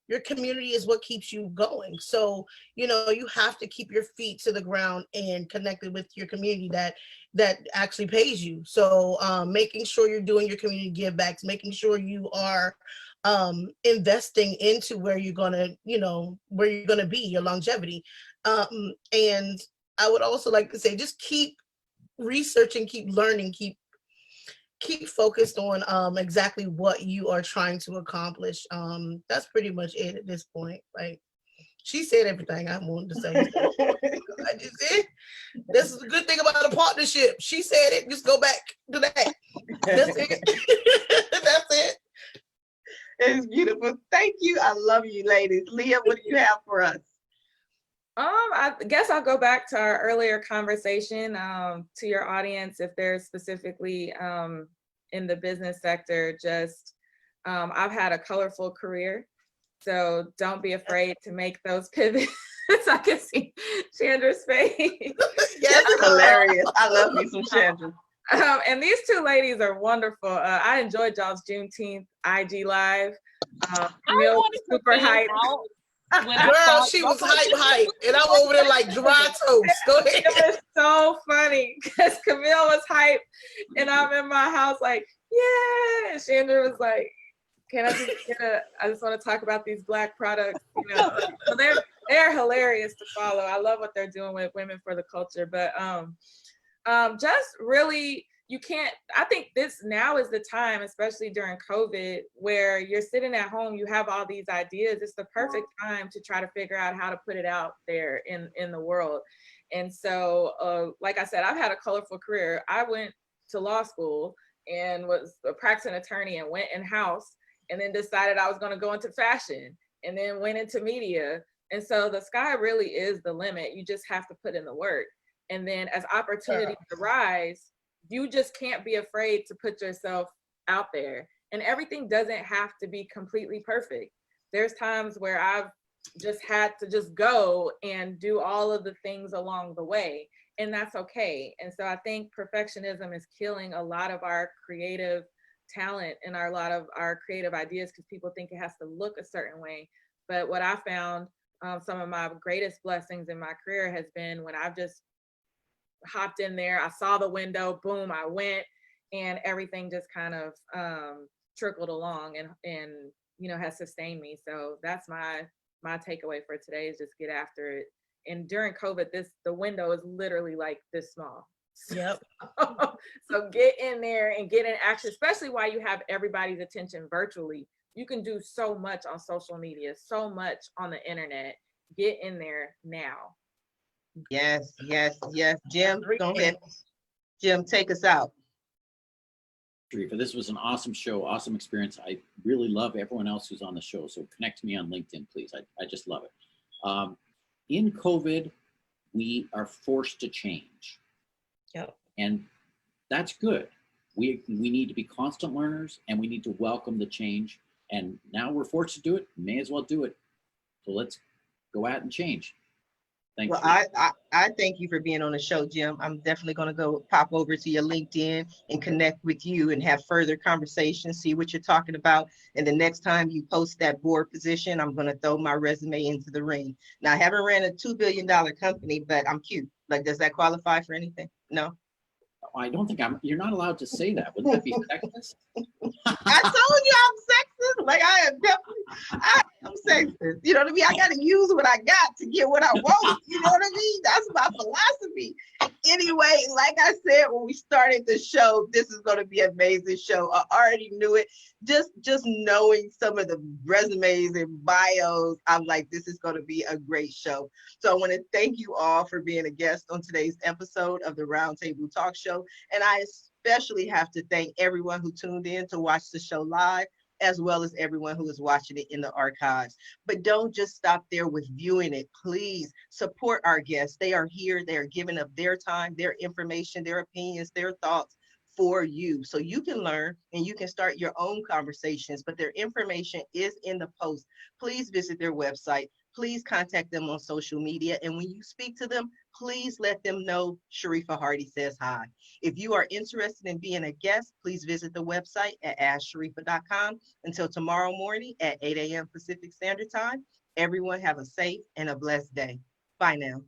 your community is what keeps you going. So, you know, you have to keep your feet to the ground and connected with your community that actually pays you. So making sure you're doing your community give backs, making sure you are investing into where you're gonna, you know, where you're gonna be, your longevity. And I would also like to say, just keep researching, keep learning, keep focused on exactly what you are trying to accomplish. That's pretty much it at this point. Like, she said everything I wanted to say. I just said, this is a good thing about a partnership. She said it, just go back to that. That's it. That's it. It's beautiful. Thank you. I love you, ladies. Leah, what do you have for us? I guess I'll go back to our earlier conversation, to your audience, if they're specifically in the business sector. Just, I've had a colorful career, so don't be afraid to make those pivots. I can see Chandra's face. Yes, Hilarious. I love me some Chandra. And these two ladies are wonderful. I enjoyed y'all's Juneteenth IG live. Camille was super hyped. Girl, she was hype, and I'm over there like dry toast. Go ahead. It was so funny because Camille was hyped, and I'm in my house like, yeah. And Chandra was like, can I just I just want to talk about these Black products, you know. So they're hilarious to follow. I love what they're doing with Women for the Culture, but just really, you can't, I think this now is the time, especially during COVID, where you're sitting at home, you have all these ideas. It's the perfect time to try to figure out how to put it out there in the world. And so, like I said, I've had a colorful career. I went to law school and was a practicing attorney and went in-house, and then decided I was going to go into fashion, and then went into media. And so the sky really is the limit. You just have to put in the work. And then as opportunities arise, you just can't be afraid to put yourself out there. And everything doesn't have to be completely perfect. There's times where I've just had to just go and do all of the things along the way, and that's okay. And so I think perfectionism is killing a lot of our creative talent and a lot of our creative ideas, because people think it has to look a certain way. But what I found, some of my greatest blessings in my career has been when I've just hopped in there, I saw the window, boom, I went, and everything just kind of trickled along and you know, has sustained me. So that's my takeaway for today, is just get after it. And during COVID, the window is literally like this small. Yep. So get in there and get in action, especially while you have everybody's attention virtually. You can do so much on social media, so much on the internet. Get in there now. Yes. Jim, go ahead. Jim, take us out. Sharifa, this was an awesome show, awesome experience. I really love everyone else who's on the show. So connect to me on LinkedIn, please. I just love it. In COVID, we are forced to change. Yep. And that's good. We need to be constant learners, and we need to welcome the change. And now we're forced to do it. May as well do it. So let's go out and change. Thank Well, you. I thank you for being on the show, Jim. I'm definitely going to go pop over to your LinkedIn and connect with you and have further conversations, see what you're talking about. And the next time you post that board position, I'm going to throw my resume into the ring. Now, I haven't ran a $2 billion company, but I'm cute. Like, does that qualify for anything? No. I don't think you're not allowed to say that. Wouldn't that be sexist? I told you I'm sexist. Like, I'm sexist. You know what I mean? I got to use what I got to get what I want. You know what I mean? That's my philosophy. Anyway, like I said, when we started the show, this is going to be an amazing show. I already knew it. Just knowing some of the resumes and bios, I'm like, this is going to be a great show. So I want to thank you all for being a guest on today's episode of the Roundtable Talk Show. And I especially have to thank everyone who tuned in to watch the show live, as well as everyone who is watching it in the archives. But don't just stop there with viewing it. Please support our guests. They are here. They are giving up their time, their information, their opinions, their thoughts for you. So you can learn and you can start your own conversations, but their information is in the post. Please visit their website. Please contact them on social media. And when you speak to them, please let them know Sharifa Hardy says hi. If you are interested in being a guest, please visit the website at asksharifa.com. Until tomorrow morning at 8 a.m. Pacific Standard Time, everyone have a safe and a blessed day. Bye now.